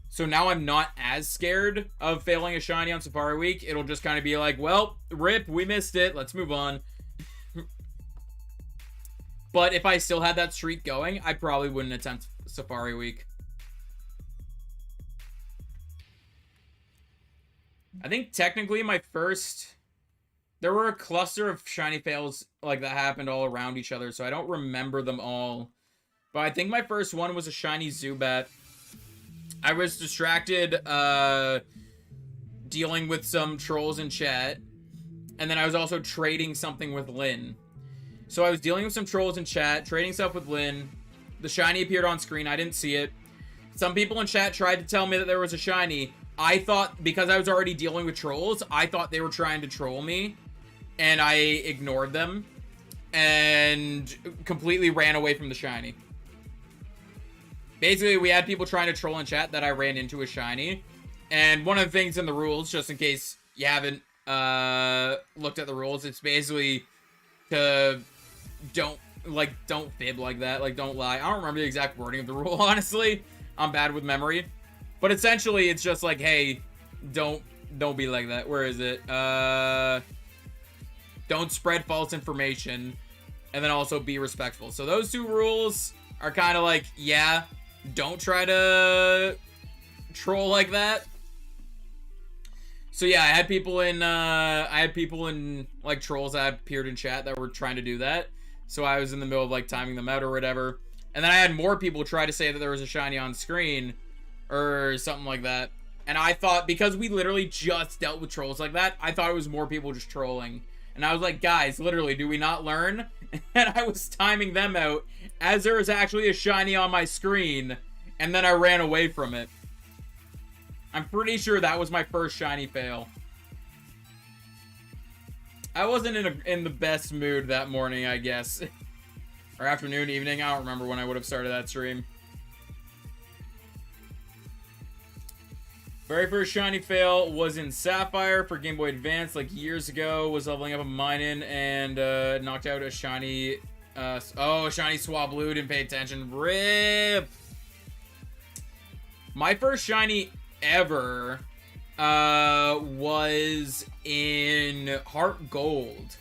[SPEAKER 1] So now I'm not as scared of failing a shiny on Safari Week. It'll just kind of be like, well, rip, we missed it. Let's move on. But if I still had that streak going, I probably wouldn't attempt Safari Week. I think technically my first... There were a cluster of shiny fails like that happened all around each other, so I don't remember them all. But I think my first one was a shiny Zubat. I was distracted dealing with some trolls in chat. And then I was also trading something with Lynn. So I was dealing with some trolls in chat, trading stuff with Lynn. The shiny appeared on screen. I didn't see it. Some people in chat tried to tell me that there was a shiny. I thought, because I was already dealing with trolls, I thought they were trying to troll me. And I ignored them. And completely ran away from the shiny. Basically, we had people trying to troll in chat that I ran into a shiny. And one of the things in the rules, just in case you haven't looked at the rules, it's basically to don't fib like that. Like, don't lie. I don't remember the exact wording of the rule, honestly. I'm bad with memory. But essentially, it's just like, hey, don't be like that. Where is it? Don't spread false information. And then also be respectful. So those two rules are kind of like, yeah, don't try to troll like that. So yeah, I had people in like trolls that appeared in chat that were trying to do that. So I was in the middle of like timing them out or whatever. And then I had more people try to say that there was a shiny on screen or something like that. And I thought, because we literally just dealt with trolls like that, I thought it was more people just trolling. And I was like, guys, literally, do we not learn? And I was timing them out as there was actually a shiny on my screen. And then I ran away from it. I'm pretty sure that was my first shiny fail. I wasn't in the best mood that morning, I guess. Or afternoon, evening. I don't remember when I would have started that stream. Very first shiny fail was in Sapphire for Game Boy Advance, like years ago. Was leveling up a Minin and knocked out a shiny. A shiny Swablu. Didn't pay attention. RIP. My first shiny ever was in Heart Gold.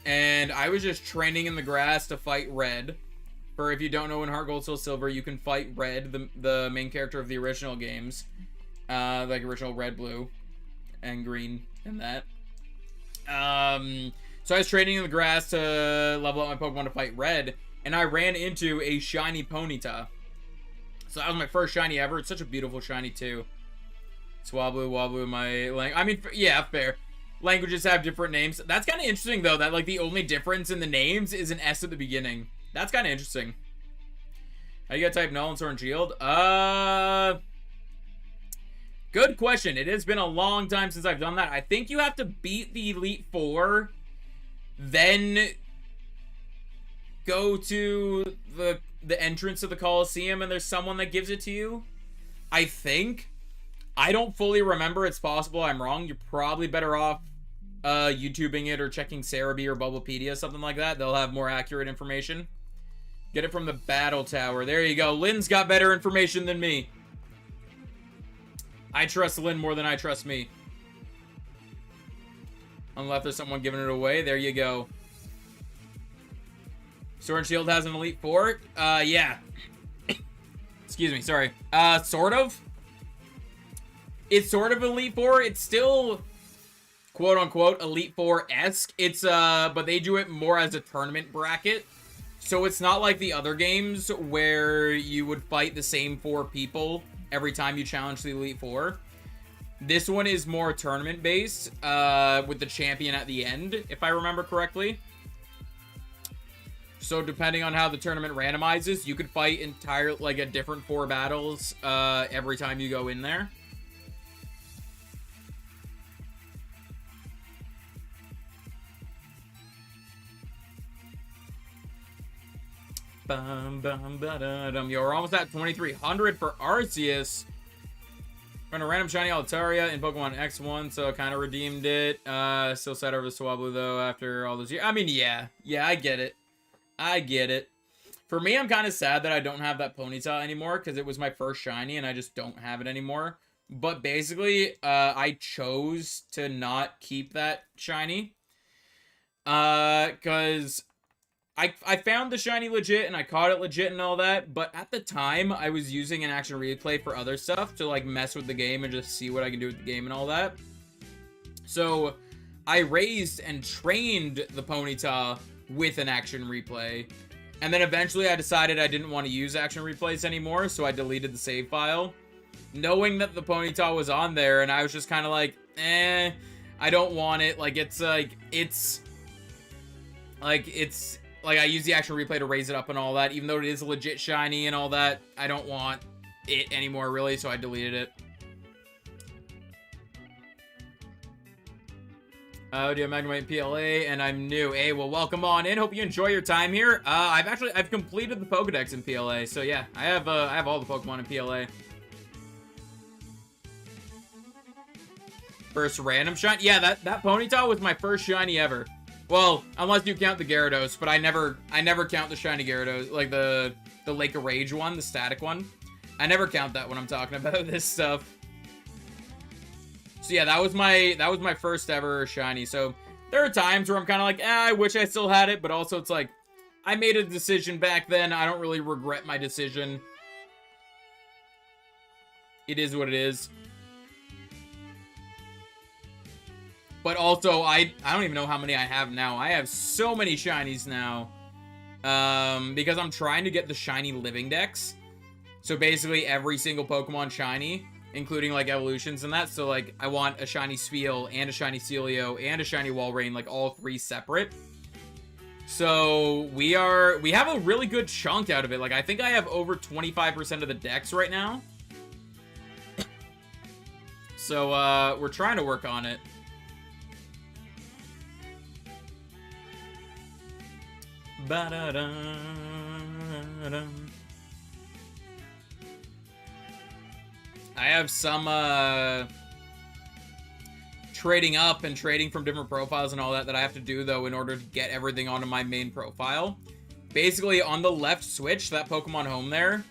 [SPEAKER 1] And I was just training in the grass to fight Red. For if you don't know, in Heart Gold, Soul Silver, you can fight Red, the main character of the original games. Like original red, blue, and green, and that. So I was training in the grass to level up my Pokemon to fight Red, and I ran into a shiny Ponyta. So that was my first shiny ever. It's such a beautiful shiny, too. Swablu, Wablu, I mean, yeah, fair. Languages have different names. That's kind of interesting, though, that, like, the only difference in the names is an S at the beginning. That's kind of interesting. How you gotta type Null and Sword and Shield? Good question. It has been a long time since I've done that. I think you have to beat the Elite Four, then go to the entrance of the Coliseum, and there's someone that gives it to you. I think. I don't fully remember. It's possible I'm wrong. You're probably better off YouTubing it or checking Celebi or Bubblepedia, something like that. They'll have more accurate information. Get it from the Battle Tower. There you go. Lynn's got better information than me. I trust Lynn more than I trust me. Unless there's someone giving it away. There you go. Sword and Shield has an Elite Four? Yeah. Excuse me, sorry. Sort of. It's sort of Elite Four. It's still, quote-unquote, Elite Four-esque. It's, but they do it more as a tournament bracket. So it's not like the other games where you would fight the same 4 people every time you challenge the Elite Four. This one is more tournament based, with the champion at the end, if I remember correctly. So depending on how the tournament randomizes, you could fight like a different 4 battles every time you go in there. Yo, we're almost at 2,300 for Arceus. Found a random shiny Altaria in Pokemon X1, so I kind of redeemed it. Still set over Swablu, though, after all those years. I mean, yeah. Yeah, I get it. I get it. For me, I'm kind of sad that I don't have that Ponyta anymore, because it was my first shiny, and I just don't have it anymore. But basically, I chose to not keep that shiny. Because I found the shiny legit and I caught it legit and all that, but at the time I was using an action replay for other stuff to like mess with the game and just see what I can do with the game and all that. So I raised and trained the Ponyta with an action replay, and then eventually I decided I didn't want to use action replays anymore, so I deleted the save file, knowing that the Ponyta was on there, and I was just kind of like, I don't want it. Like it's like I use the action replay to raise it up and all that, even though it is a legit shiny and all that. I don't want it anymore, really, so I deleted it. Do you have Magnemite PLA? And I'm new. Hey, well, welcome on in. Hope you enjoy your time here. I've completed the Pokedex in PLA, so yeah, I have all the Pokemon in PLA. First random shiny? Yeah, that Ponyta was my first shiny ever. Well, unless you count the Gyarados, but I never count the shiny Gyarados, like the Lake of Rage one, the static one. I never count that when I'm talking about this stuff. So yeah, that was my first ever shiny. So there are times where I'm kind of like, I wish I still had it, but also it's like, I made a decision back then. I don't really regret my decision. It is what it is. But also, I don't even know how many I have now. I have so many shinies now. Because I'm trying to get the shiny living dex. So basically every single Pokemon shiny, including like evolutions and that. So like I want a shiny Spheal and a shiny Celio and a shiny Walrein, like all 3 separate. So we have a really good chunk out of it. Like I think I have over 25% of the dex right now. So we're trying to work on it. I have some trading up and trading from different profiles and all that I have to do though in order to get everything onto my main profile. Basically on the left switch, that Pokemon home there,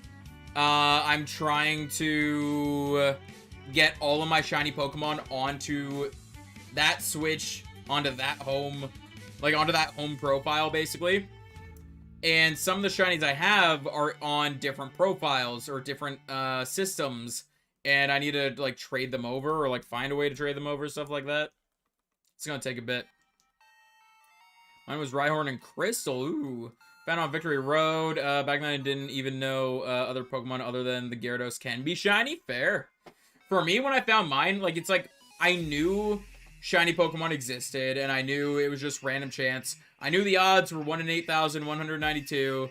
[SPEAKER 1] I'm trying to get all of my shiny Pokemon onto that switch, onto that home, like onto that home profile basically. And some of the shinies I have are on different profiles or different systems. And I need to, like, trade them over or, like, find a way to trade them over, stuff like that. It's gonna take a bit. Mine was Rhyhorn and Crystal. Ooh. Found on Victory Road. Back then I didn't even know other Pokemon other than the Gyarados can be shiny. Fair. For me, when I found mine, like, it's like, I knew shiny Pokemon existed, and I knew it was just random chance. I knew the odds were 1 in 8,192.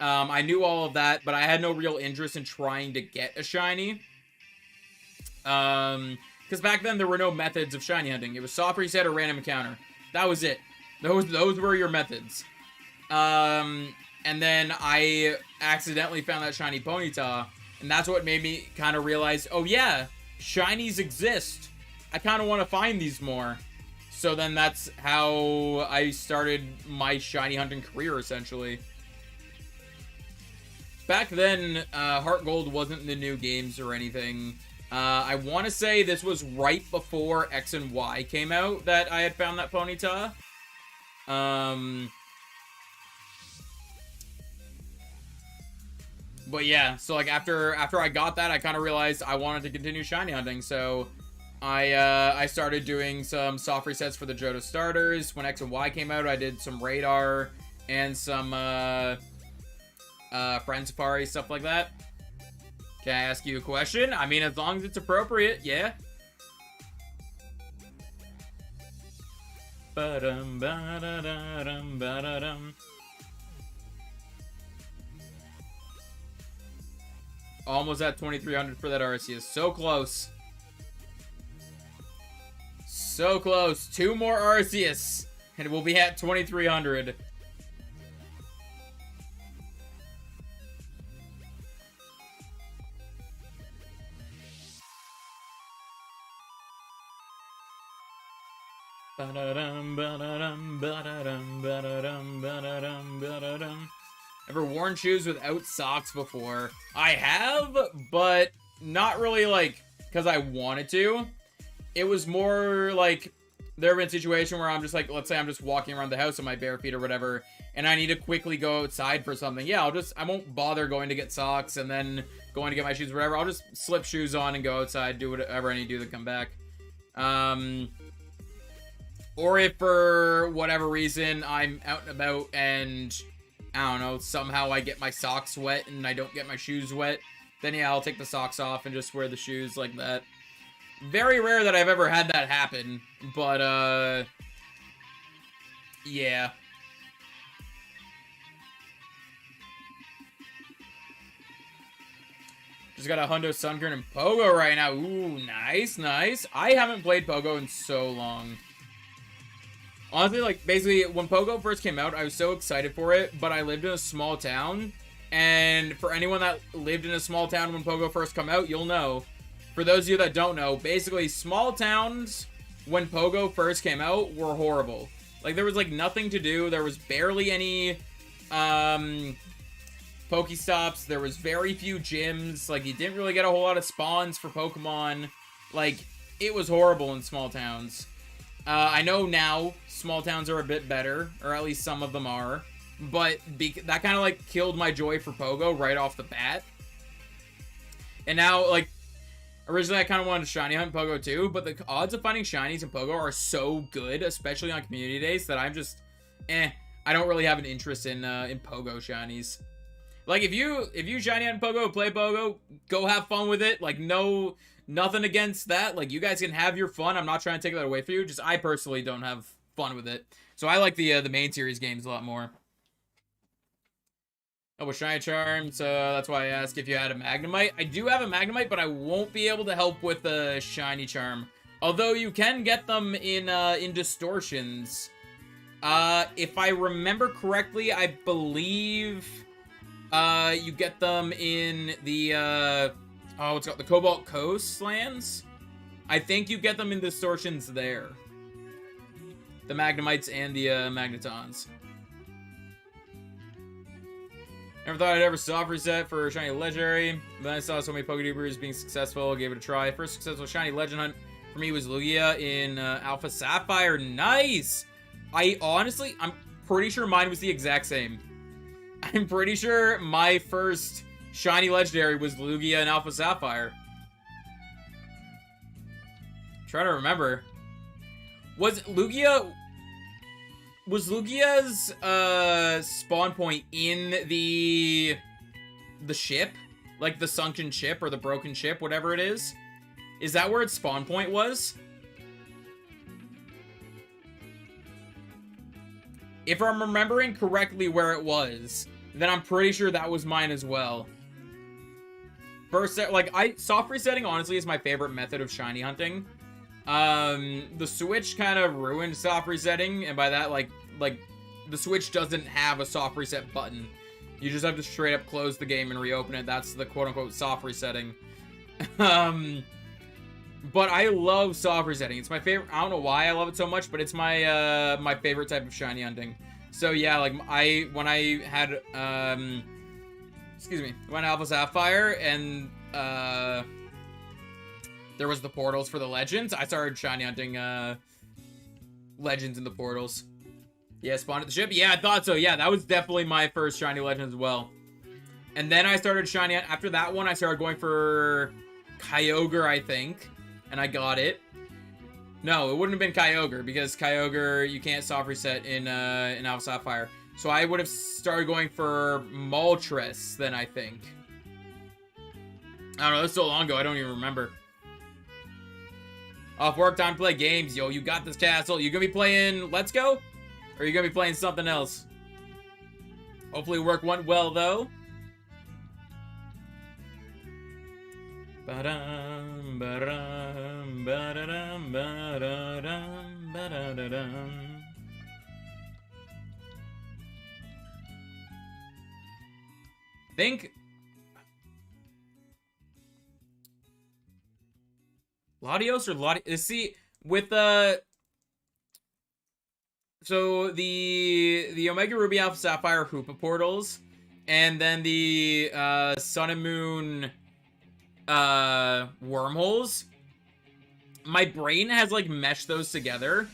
[SPEAKER 1] I knew all of that, but I had no real interest in trying to get a shiny. Because back then there were no methods of shiny hunting. It was soft reset or random encounter. That was it. Those were your methods. And then I accidentally found that shiny Ponyta, and that's what made me kind of realize, oh yeah, shinies exist. I kind of want to find these more. So then that's how I started my shiny hunting career, essentially. Back then, Heart Gold wasn't in the new games or anything. I want to say this was right before X and Y came out that I had found that Ponyta. But yeah, so like after I got that, I kind of realized I wanted to continue shiny hunting, so I started doing some soft resets for the Johto starters. When X and Y came out, I did some Radar and some Friend Safari, stuff like that. Can I ask you a question? I mean, as long as it's appropriate, yeah. Ba-dum, ba-da-da-dum, ba-da-dum. Almost at 2,300 for that Arceus. So close. So close. 2 more Arceus, and we'll be at 2,300. Ever worn shoes without socks before? I have, but not really like because I wanted to. It was more like there have been situations where I'm just like, let's say I'm just walking around the house in my bare feet or whatever, and I need to quickly go outside for something. Yeah, I won't bother going to get socks and then going to get my shoes or whatever. I'll just slip shoes on and go outside, do whatever I need to do to come back. Or if for whatever reason I'm out and about and, I don't know, somehow I get my socks wet and I don't get my shoes wet, then yeah, I'll take the socks off and just wear the shoes like that. Very rare that I've ever had that happen, but, yeah. Just got a Hundo Sunkern and Pogo right now. Ooh, nice, nice. I haven't played Pogo in so long. Honestly, like, basically, when Pogo first came out, I was so excited for it, but I lived in a small town, and for anyone that lived in a small town when Pogo first came out, you'll know. For those of you that don't know, basically, small towns, when Pogo first came out, were horrible. Like, there was, like, nothing to do. There was barely any, Pokestops. There was very few gyms. Like, you didn't really get a whole lot of spawns for Pokemon. Like, it was horrible in small towns. I know now small towns are a bit better, or at least some of them are, but that kind of, like, killed my joy for Pogo right off the bat. And now, like, Originally, I kind of wanted to shiny hunt Pogo too, but the odds of finding shinies in Pogo are so good, especially on community days, that I'm just, I don't really have an interest in Pogo shinies. Like, if you shiny hunt Pogo, play Pogo, go have fun with it. Like, nothing against that. Like, you guys can have your fun. I'm not trying to take that away from you. Just, I personally don't have fun with it. So I like the main series games a lot more. Oh, with Shiny Charms, that's why I asked if you had a Magnemite. I do have a Magnemite, but I won't be able to help with the Shiny Charm. Although you can get them in distortions. If I remember correctly, I believe you get them in the what's it called? The Cobalt Coastlands. I think you get them in distortions there. The Magnemites and the Magnetons. Never thought I'd ever soft reset for Shiny Legendary. Then I saw so many Pokédubers being successful, gave it a try. First successful Shiny Legend hunt for me was Lugia in Alpha Sapphire. Nice! I'm pretty sure mine was the exact same. I'm pretty sure my first Shiny Legendary was Lugia in Alpha Sapphire. I'm trying to remember. Was Lugia's spawn point in the ship? Like the sunken ship or the broken ship, whatever it is? Is that where its spawn point was? If I'm remembering correctly where it was, then I'm pretty sure that was mine as well. First, soft resetting honestly is my favorite method of shiny hunting. The Switch kind of ruined soft resetting, and by that, like, the Switch doesn't have a soft reset button. You just have to straight up close the game and reopen it. That's the quote-unquote soft resetting. But I love soft resetting. It's my favorite. I don't know why I love it so much, but it's my my favorite type of shiny hunting. So yeah, like when I had when Alpha Sapphire and there was the portals for the legends, I started shiny hunting legends in the portals. Yeah, spawned at the ship. Yeah, I thought so. Yeah, that was definitely my first shiny legend as well. And then I started shiny. After that one, I started going for Kyogre, I think. And I got it. No, it wouldn't have been Kyogre, because Kyogre, you can't soft reset in Alpha Sapphire. So I would have started going for Moltres then, I think. I don't know, that's so long ago, I don't even remember. Off work, time to play games. Yo, you got this, Castle. You gonna be playing Let's Go? Or are you gonna be playing something else? Hopefully work went well, though. Ba-dum, ba-dum, ba-da-dum, ba-da-dum, ba-da-da-dum. Think Latios or Latios? See, with so the Omega Ruby Alpha Sapphire Hoopa portals, and then the Sun and Moon wormholes, my brain has like meshed those together.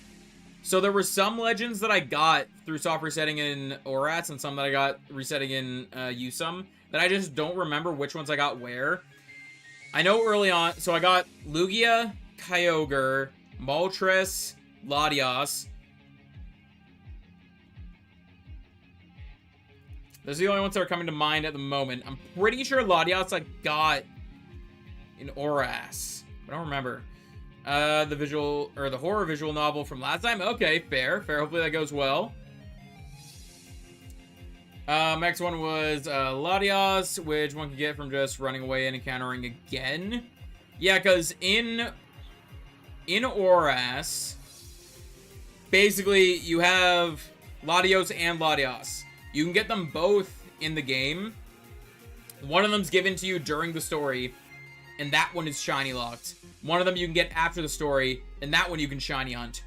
[SPEAKER 1] So there were some legends that I got through soft resetting in Orats and some that I got resetting in Usum that I just don't remember which ones I got where. I know early on, so I got Lugia, Kyogre, Moltres, Latios. Those are the only ones that are coming to mind at the moment. I'm pretty sure Latios I got in Oras. I don't remember. The visual, or the horror visual novel from last time. Okay, fair. Hopefully that goes well. Next one was Latios, which one can get from just running away and encountering again. Yeah, because in Oras, basically you have Latios and Latios. You can get them both in the game. One of them's given to you during the story, and that one is shiny locked. One of them you can get after the story, and that one you can shiny hunt.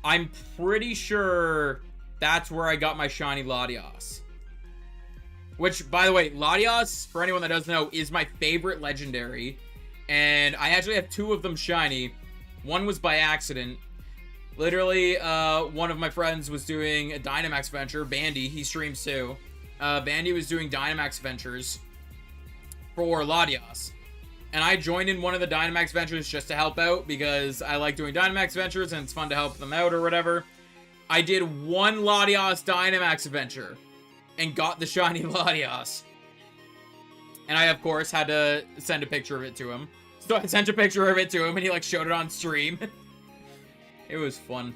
[SPEAKER 1] I'm pretty sure that's where I got my shiny Latios. Which, by the way, Latios, for anyone that doesn't know, is my favorite legendary. And I actually have two of them shiny. One was by accident. Literally, one of my friends was doing a Dynamax venture. Bandy, he streams too. Bandy was doing Dynamax ventures for Latios. And I joined in one of the Dynamax Ventures just to help out because I like doing Dynamax Ventures and it's fun to help them out or whatever. I did one Latios Dynamax Adventure and got the shiny Latios. And I, of course, had to send a picture of it to him. So I sent a picture of it to him and he, like, showed it on stream. It was fun.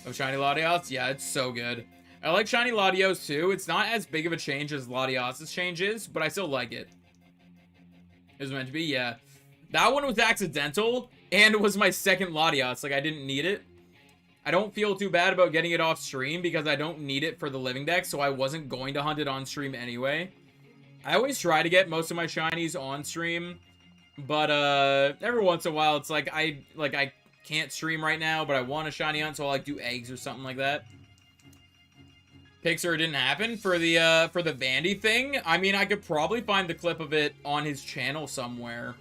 [SPEAKER 1] Oh, shiny Latios? Yeah, it's so good. I like shiny Latios, too. It's not as big of a change as Latios' change is, but I still like it. It was meant to be, yeah. That one was accidental, and it was my second Latios. Like, I didn't need it. I don't feel too bad about getting it off stream because I don't need it for the living deck, so I wasn't going to hunt it on stream anyway. I always try to get most of my shinies on stream, but every once in a while it's like I can't stream right now, but I want a shiny hunt, so I'll like do eggs or something like that. Pixar didn't happen for the Vandy thing. I mean, I could probably find the clip of it on his channel somewhere.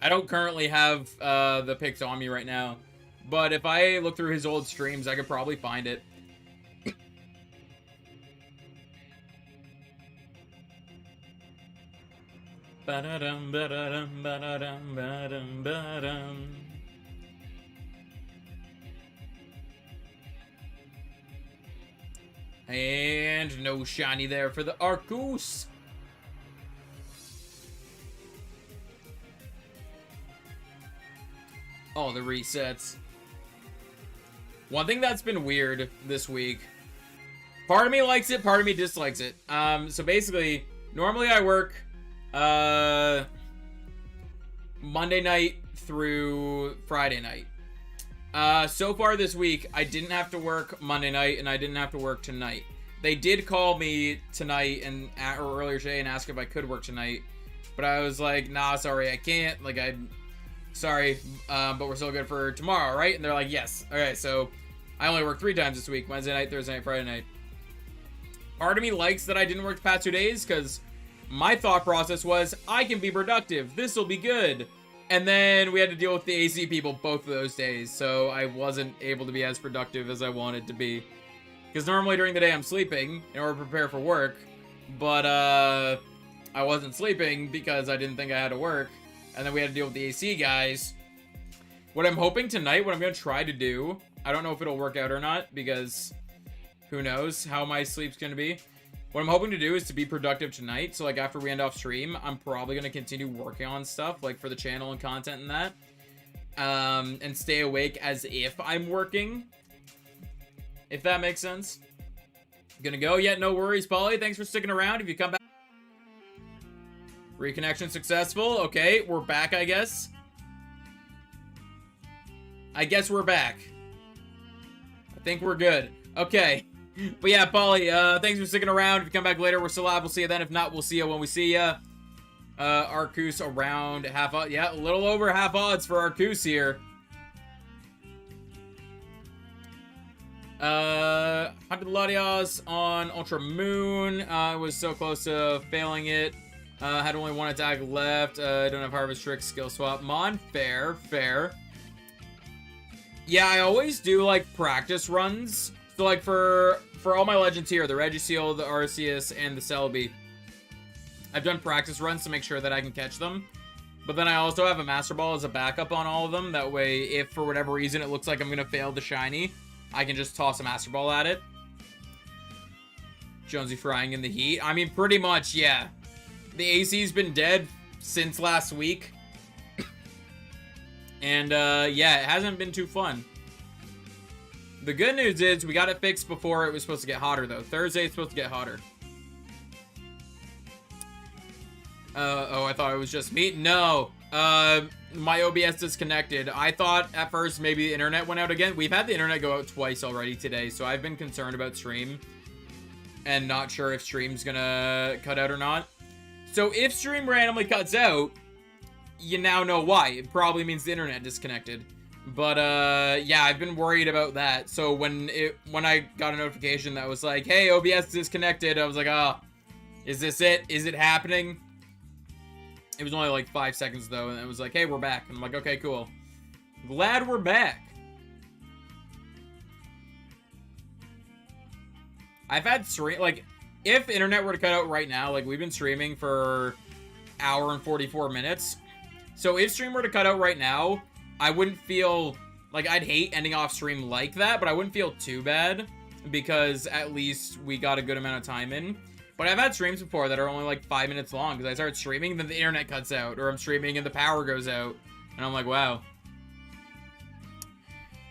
[SPEAKER 1] I don't currently have the pics on me right now, but if I look through his old streams, I could probably find it. Ba-da-dum, ba-da-dum, ba-da-dum, ba-dum, ba-dum. And no shiny there for the Arceus. All the resets. One thing that's been weird this week. Part of me likes it, part of me dislikes it. So basically, normally I work Monday night through Friday night. So far this week, I didn't have to work Monday night, and I didn't have to work tonight. They did call me tonight or earlier today and ask if I could work tonight, but I was like, nah, sorry, I can't. Like, sorry, but we're still good for tomorrow, right? And they're like, yes. Okay, so I only worked 3 times this week: Wednesday night, Thursday night, Friday night. Part of me likes that I didn't work the past 2 days because my thought process was, I can be productive. This will be good. And then we had to deal with the AC people both of those days, so I wasn't able to be as productive as I wanted to be. Because normally during the day I'm sleeping in order to prepare for work, but I wasn't sleeping because I didn't think I had to work. And then we had to deal with the AC guys. What I'm hoping tonight, what I'm going to try to do, I don't know if it'll work out or not, because who knows how my sleep's going to be. What I'm hoping to do is to be productive tonight. So, like, after we end off stream, I'm probably going to continue working on stuff, like, for the channel and content and that. And stay awake as if I'm working. If that makes sense. Gonna go? Yeah, no worries, Polly. Thanks for sticking around. If you come back. Reconnection successful. Okay, we're back, I guess. I guess we're back. I think we're good. Okay. But yeah, Polly, thanks for sticking around. If you come back later, we're still live. We'll see you then. If not, we'll see you when we see you. Arceus around half odds. Yeah, a little over half odds for Arceus here. Hunted Latios on Ultra Moon. Was so close to failing it. Had only 1 attack left. Don't have Harvest Trick, Skill Swap. Mon, fair, fair. Yeah, I always do, like, practice runs. So, like, for all my legends here, the REGISTEEL, the Arceus, and the Celebi, I've done practice runs to make sure that I can catch them. But then I also have a Master Ball as a backup on all of them. That way, if for whatever reason it looks like I'm going to fail the shiny, I can just toss a Master Ball at it. Jonesy frying in the heat. I mean, pretty much, yeah. The AC's been dead since last week. And, yeah, it hasn't been too fun. The good news is we got it fixed before it was supposed to get hotter, though. Thursday it's supposed to get hotter. Oh, I thought it was just me. No. My OBS disconnected. I thought at first maybe the internet went out again. We've had the internet go out twice already today, so I've been concerned about stream. And not sure if stream's gonna cut out or not. So if stream randomly cuts out, you now know why. It probably means the internet disconnected. But, yeah, I've been worried about that. So when I got a notification that was like, hey, OBS disconnected, I was like, oh, is this it? Is it happening? It was only like 5 seconds, though, and it was like, hey, we're back. And I'm like, okay, cool. Glad we're back. I've had stream, like, if internet were to cut out right now, like, we've been streaming for hour and 44 minutes. So if stream were to cut out right now, I wouldn't feel like I'd hate ending off stream like that, but I wouldn't feel too bad because at least we got a good amount of time in. But I've had streams before that are only like 5 minutes long because I start streaming, then the internet cuts out, or I'm streaming and the power goes out, and I'm like, wow.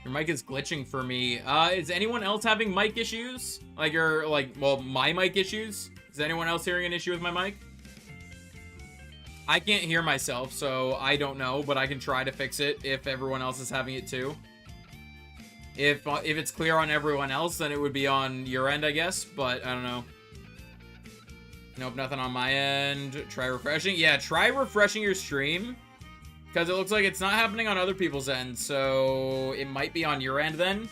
[SPEAKER 1] Your mic is glitching for me. Is anyone else having mic issues? Well, my mic issues? Is anyone else hearing an issue with my mic? I can't hear myself, so I don't know, but I can try to fix it if everyone else is having it too. If it's clear on everyone else, then it would be on your end, I guess, but I don't know. Nope, nothing on my end. Try refreshing. Yeah, try refreshing your stream, because it looks like it's not happening on other people's end, so it might be on your end then.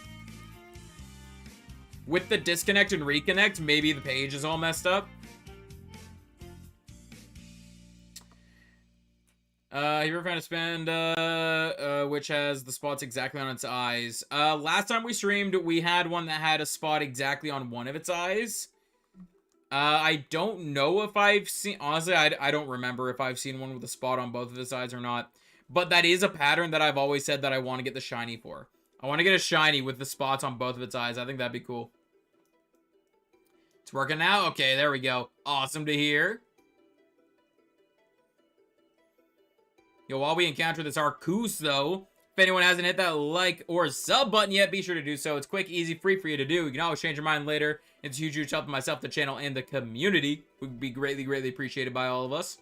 [SPEAKER 1] With the disconnect and reconnect, maybe the page is all messed up. You ever found a spend, which has the spots exactly on its eyes? Last time we streamed, we had one that had a spot exactly on one of its eyes. I don't know if I've seen, honestly, I don't remember if I've seen one with a spot on both of its eyes or not. But that is a pattern that I've always said that I want to get the shiny for. I want to get a shiny with the spots on both of its eyes. I think that'd be cool. It's working now? Okay, there we go. Awesome to hear. Yo, while we encounter this Arceus, though, if anyone hasn't hit that like or sub button yet, be sure to do so. It's quick, easy, free for you to do. You can always change your mind later. It's a huge, huge help to myself, the channel, and the community. Would be greatly, greatly appreciated by all of us.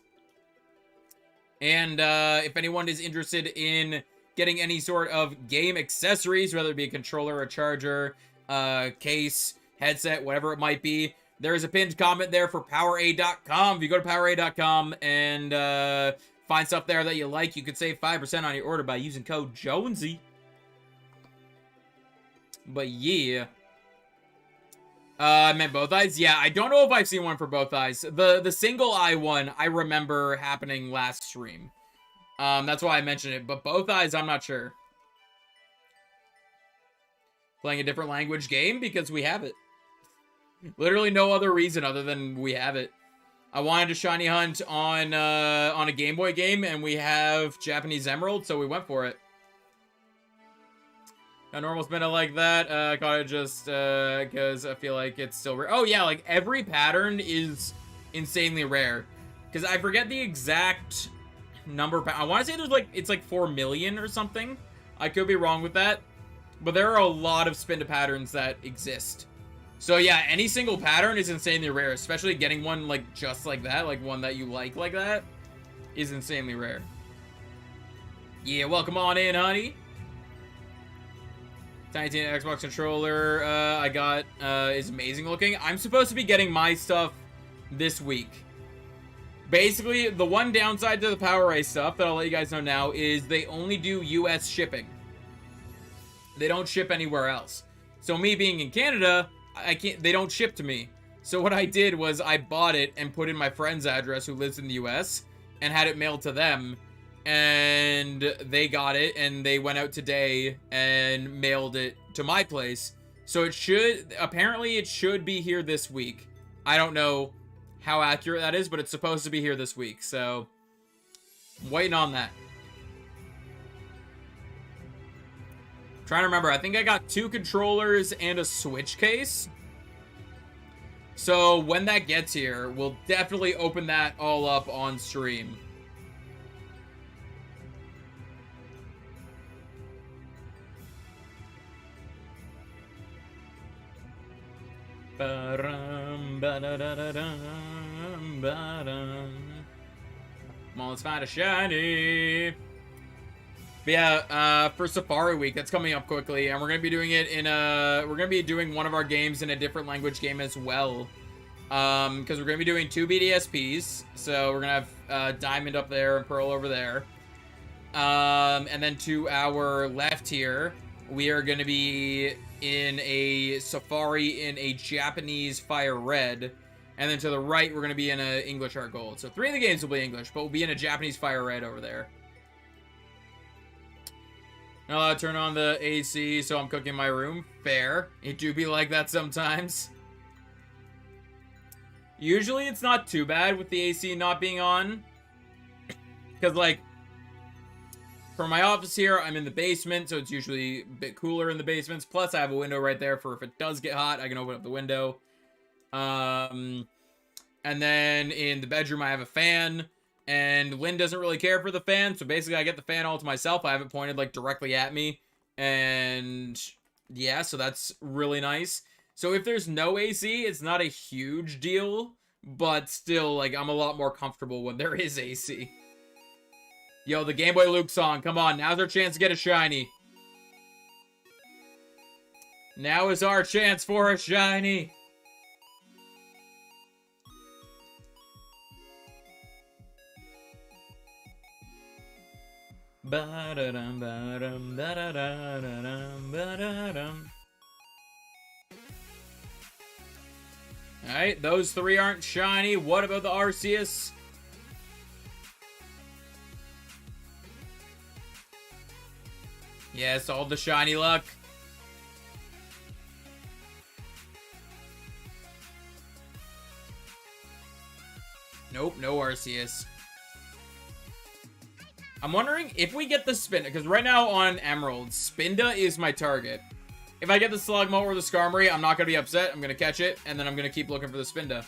[SPEAKER 1] And if anyone is interested in getting any sort of game accessories, whether it be a controller, a charger, case, headset, whatever it might be, there is a pinned comment there for PowerA.com. If you go to PowerA.com and find stuff there that you like, you could save 5% on your order by using code Jonesy. But yeah. I meant both eyes? Yeah, I don't know if I've seen one for both eyes. The single eye one, I remember happening last stream. That's why I mentioned it. But both eyes, I'm not sure. Playing a different language game? Because we have it. Literally no other reason other than we have it. I wanted to shiny hunt on a Game Boy game, and we have Japanese Emerald, so we went for it. A normal spinner like that, I caught it just because I feel like it's still rare. Oh yeah, like every pattern is insanely rare. Because I forget the exact number. I want to say it's like 4 million or something. I could be wrong with that. But there are a lot of spin to patterns that exist. So yeah, any single pattern is insanely rare. Especially getting one like just like that, like one that you like that, is insanely rare. Yeah, welcome on in, honey. Tiny Tina Xbox controller I got is amazing looking. I'm supposed to be getting my stuff this week. Basically, the one downside to the PowerA stuff that I'll let you guys know now is they only do US shipping. They don't ship anywhere else. So me being in Canada, they don't ship to me. So what I did was I bought it and put in my friend's address who lives in the US and had it mailed to them. And they got it, and they went out today and mailed it to my place. So apparently it should be here this week. I don't know how accurate that is, but it's supposed to be here this week. So, I'm waiting on that. Trying to remember, I think I got 2 controllers and a Switch case. So, when that gets here, we'll definitely open that all up on stream. Come on, let's find a shiny. But yeah, for Safari Week, that's coming up quickly, and we're gonna be doing it in we're gonna be doing one of our games in a different language game as well. Because we're gonna be doing 2 BDSPs, so we're gonna have Diamond up there and Pearl over there. And then to our left here, we are gonna be in a Safari in a Japanese Fire Red, and then to the right we're going to be in a English Heart Gold. So 3 of the games will be English, but we'll be in a Japanese Fire Red over there. Not allowed to turn on the AC, so I'm cooking my room. Fair. It do be like that sometimes. Usually it's not too bad with the AC not being on, Because, like, for my office here, I'm in the basement, so it's usually a bit cooler in the basements. Plus, I have a window right there for if it does get hot, I can open up the window. And then in the bedroom, I have a fan. And Lynn doesn't really care for the fan, so basically I get the fan all to myself. I have it pointed, like, directly at me. And, yeah, so that's really nice. So if there's no AC, it's not a huge deal. But still, like, I'm a lot more comfortable when there is AC. Yo, the Game Boy Luke song. Come on, now's our chance to get a shiny. Now is our chance for a shiny. Ba-da-dum, ba-dum, da-da-da-da-dum, ba-da-dum. Alright, those three aren't shiny. What about the Arceus? Yes, all the shiny luck. Nope, no Arceus. I'm wondering if we get the Spinda, because right now on Emerald, Spinda is my target. If I get the Slugma or the Skarmory, I'm not going to be upset. I'm going to catch it, and then I'm going to keep looking for the Spinda.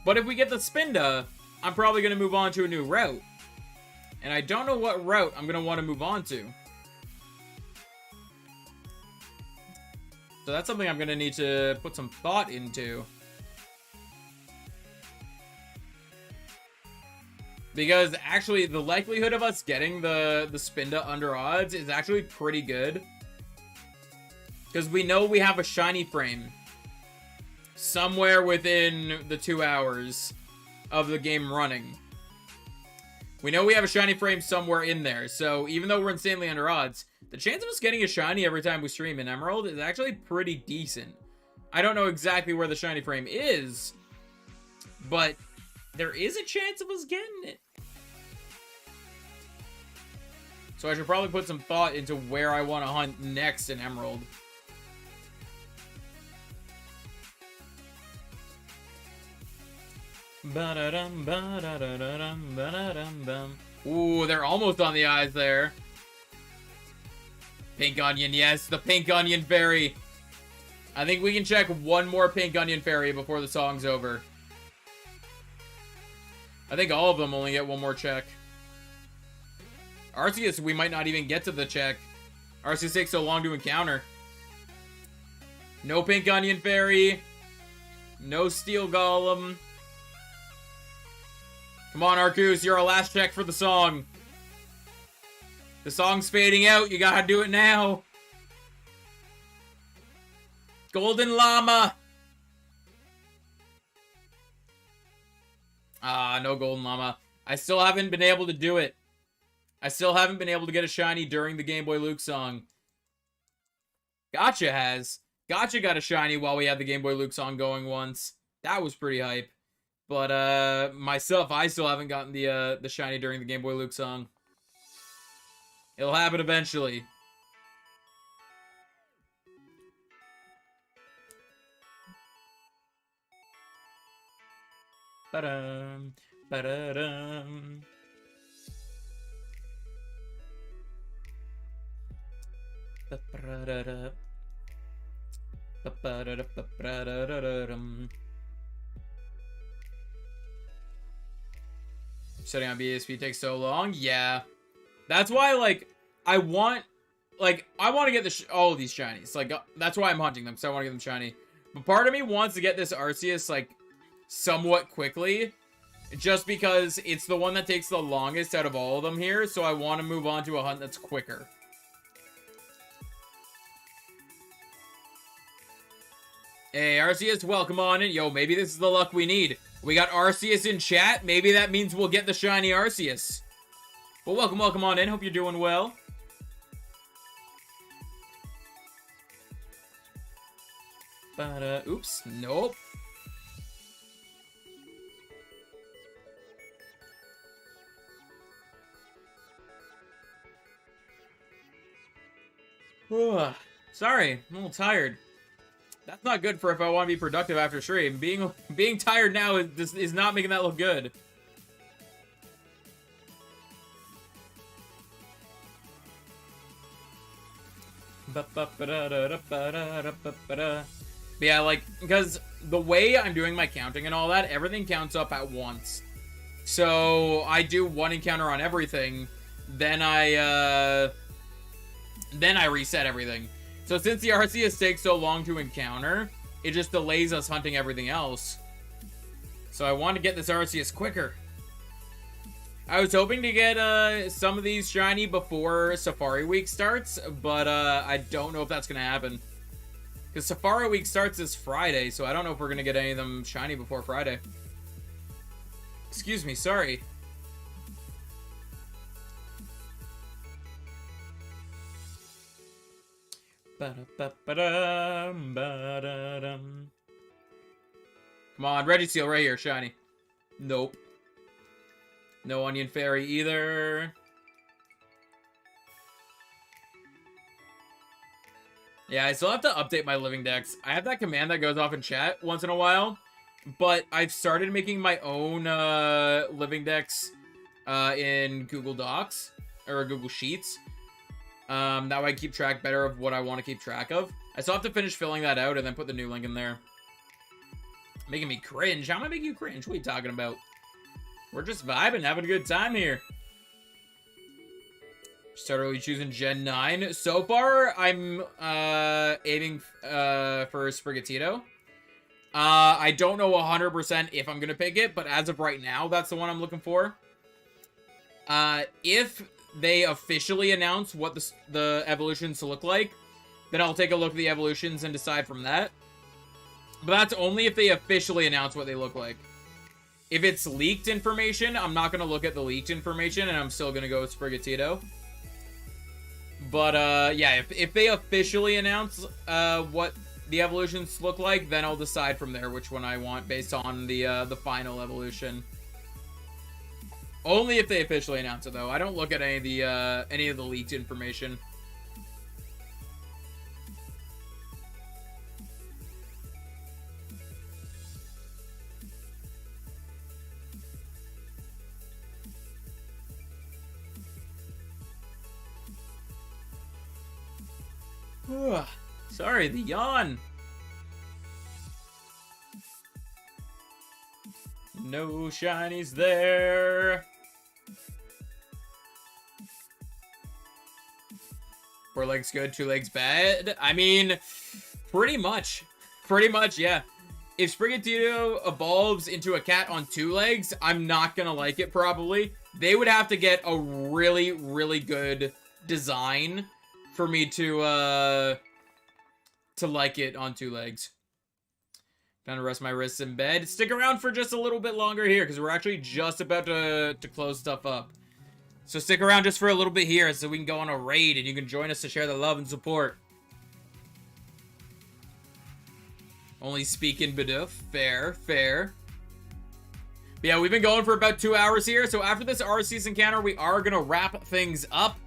[SPEAKER 1] But if we get the Spinda, I'm probably going to move on to a new route. And I don't know what route I'm going to want to move on to. So that's something I'm going to need to put some thought into. Because actually, the likelihood of us getting the Spinda under odds is actually pretty good. Because we know we have a shiny frame somewhere within the 2 hours of the game running. We know we have a shiny frame somewhere in there. So even though we're insanely under odds, the chance of us getting a shiny every time we stream in Emerald is actually pretty decent. I don't know exactly where the shiny frame is, but there is a chance of us getting it. So I should probably put some thought into where I want to hunt next in Emerald. Ba-da-dum, ba-da-da-da-dum, ba-da-dum-bum. Ooh, they're almost on the eyes there. Pink Onion, yes, the Pink Onion Fairy. I think we can check one more Pink Onion Fairy before the song's over. I think all of them only get one more check. Arceus, we might not even get to the check. Arceus takes so long to encounter. No Pink Onion Fairy. No Steel Golem. Come on, Arceus, you're our last check for the song. The song's fading out, you gotta do it now. Golden Llama. Ah, no Golden Llama. I still haven't been able to do it. I still haven't been able to get a shiny during the Game Boy Luke song. Gotcha has. Gotcha got a shiny while we had the Game Boy Luke song going once. That was pretty hype. But, myself, I still haven't gotten the shiny during the Game Boy Luke song. It'll happen eventually. Ba-dum, ba-da-dum. Ba-ba-da-da. Ba-ba-da-da, ba-ba-da-da-dum. Setting on BDSP takes so long. Yeah. That's why, like, I want to get all of these shinies. Like, that's why I'm hunting them, so I want to get them shiny. But part of me wants to get this Arceus, like, somewhat quickly. Just because it's the one that takes the longest out of all of them here, so I want to move on to a hunt that's quicker. Hey, Arceus, welcome on in. Yo, maybe this is the luck we need. We got Arceus in chat. Maybe that means we'll get the shiny Arceus. Well, welcome on in. Hope you're doing well. But, oops. Nope. Sorry, I'm a little tired. That's not good for if I want to be productive after stream. Being tired now is not making that look good. Yeah, like, because the way I'm doing my counting and all that, everything counts up at once. So I do one encounter on everything, then I reset everything. So since the Arceus takes so long to encounter, it just delays us hunting everything else. So I want to get this Arceus quicker. I was hoping to get some of these shiny before Safari Week starts, but I don't know if that's going to happen. Because Safari Week starts this Friday, so I don't know if we're going to get any of them shiny before Friday. Excuse me, sorry. Come on, Registeel right here, shiny. Nope. No Onion Fairy either. Yeah, I still have to update my living dex. I have that command that goes off in chat once in a while, but I've started making my own living dex in Google Docs or Google Sheets. That way I keep track better of what I want to keep track of. I still have to finish filling that out and then put the new link in there. Making me cringe. How am I making you cringe? What are you talking about? We're just vibing, having a good time here. Start early choosing Gen 9. So far, I'm aiming for Sprigatito. I don't know 100% if I'm going to pick it, but as of right now, that's the one I'm looking for. If they officially announce what the evolutions look like, then I'll take a look at the evolutions and decide from that. But that's only if they officially announce what they look like. If it's leaked information, I'm not going to look at the leaked information, and I'm still going to go with Sprigatito. But, yeah, if they officially announce what the evolutions look like, then I'll decide from there which one I want based on the final evolution. Only if they officially announce it, though. I don't look at any of the leaked information. Sorry, the yawn. No shinies there. 4 legs good, 2 legs bad. I mean, pretty much. Pretty much, yeah. If Sprigatito evolves into a cat on 2 legs, I'm not gonna like it, probably. They would have to get a really, really good design for me to like it on 2 legs. Time to rest my wrists in bed. Stick around for just a little bit longer here, because we're actually just about to close stuff up. So stick around just for a little bit here, so we can go on a raid, and you can join us to share the love and support. Only speaking Bidoof. Fair, fair. But yeah, we've been going for about 2 hours here, so after this Arceus encounter, we are going to wrap things up.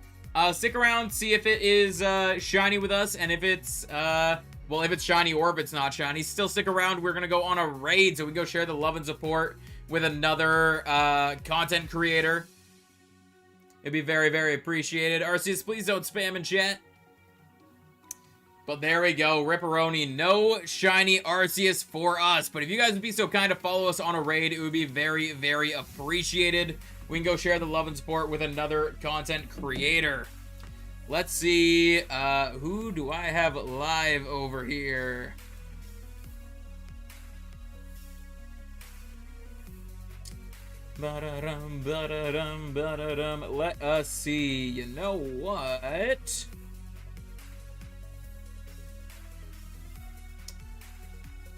[SPEAKER 1] Stick around, see if it is shiny with us, and if it's, well, if it's shiny or if it's not shiny, still stick around. We're going to go on a raid, so we go share the love and support with another content creator. It'd be very, very appreciated. Arceus, please don't spam in chat. But there we go, Ripperoni. No shiny Arceus for us. But if you guys would be so kind to follow us on a raid, it would be very, very appreciated. We can go share the love and support with another content creator. Let's see, who do I have live over here? Ba-da-dum, ba-da-dum, ba-da-dum. Let us see. You know what?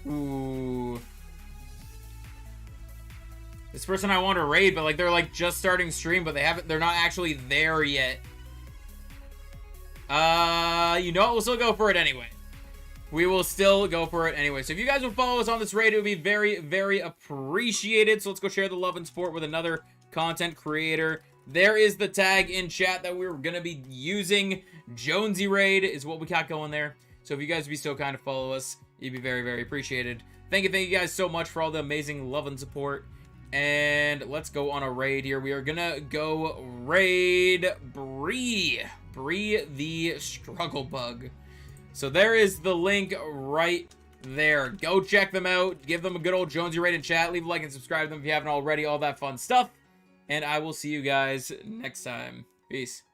[SPEAKER 1] Ooh. This person I want to raid, but like they're like just starting stream, but they're not actually there yet. You know what? We'll still go for it anyway. We will still go for it anyway. So if you guys would follow us on this raid, it would be very, very appreciated. So let's go share the love and support with another content creator. There is the tag in chat that we're going to be using. Jonesy raid is what we got going there. So if you guys would be so kind to follow us, you'd be very, very appreciated. Thank you guys so much for all the amazing love and support. And let's go on a raid here. We are gonna go raid Bree. Bree the Struggle Bug. So there is the link right there. Go check them out. Give them a good old Jonesy raid in chat. Leave a like and subscribe to them if you haven't already. All that fun stuff. And I will see you guys next time. Peace.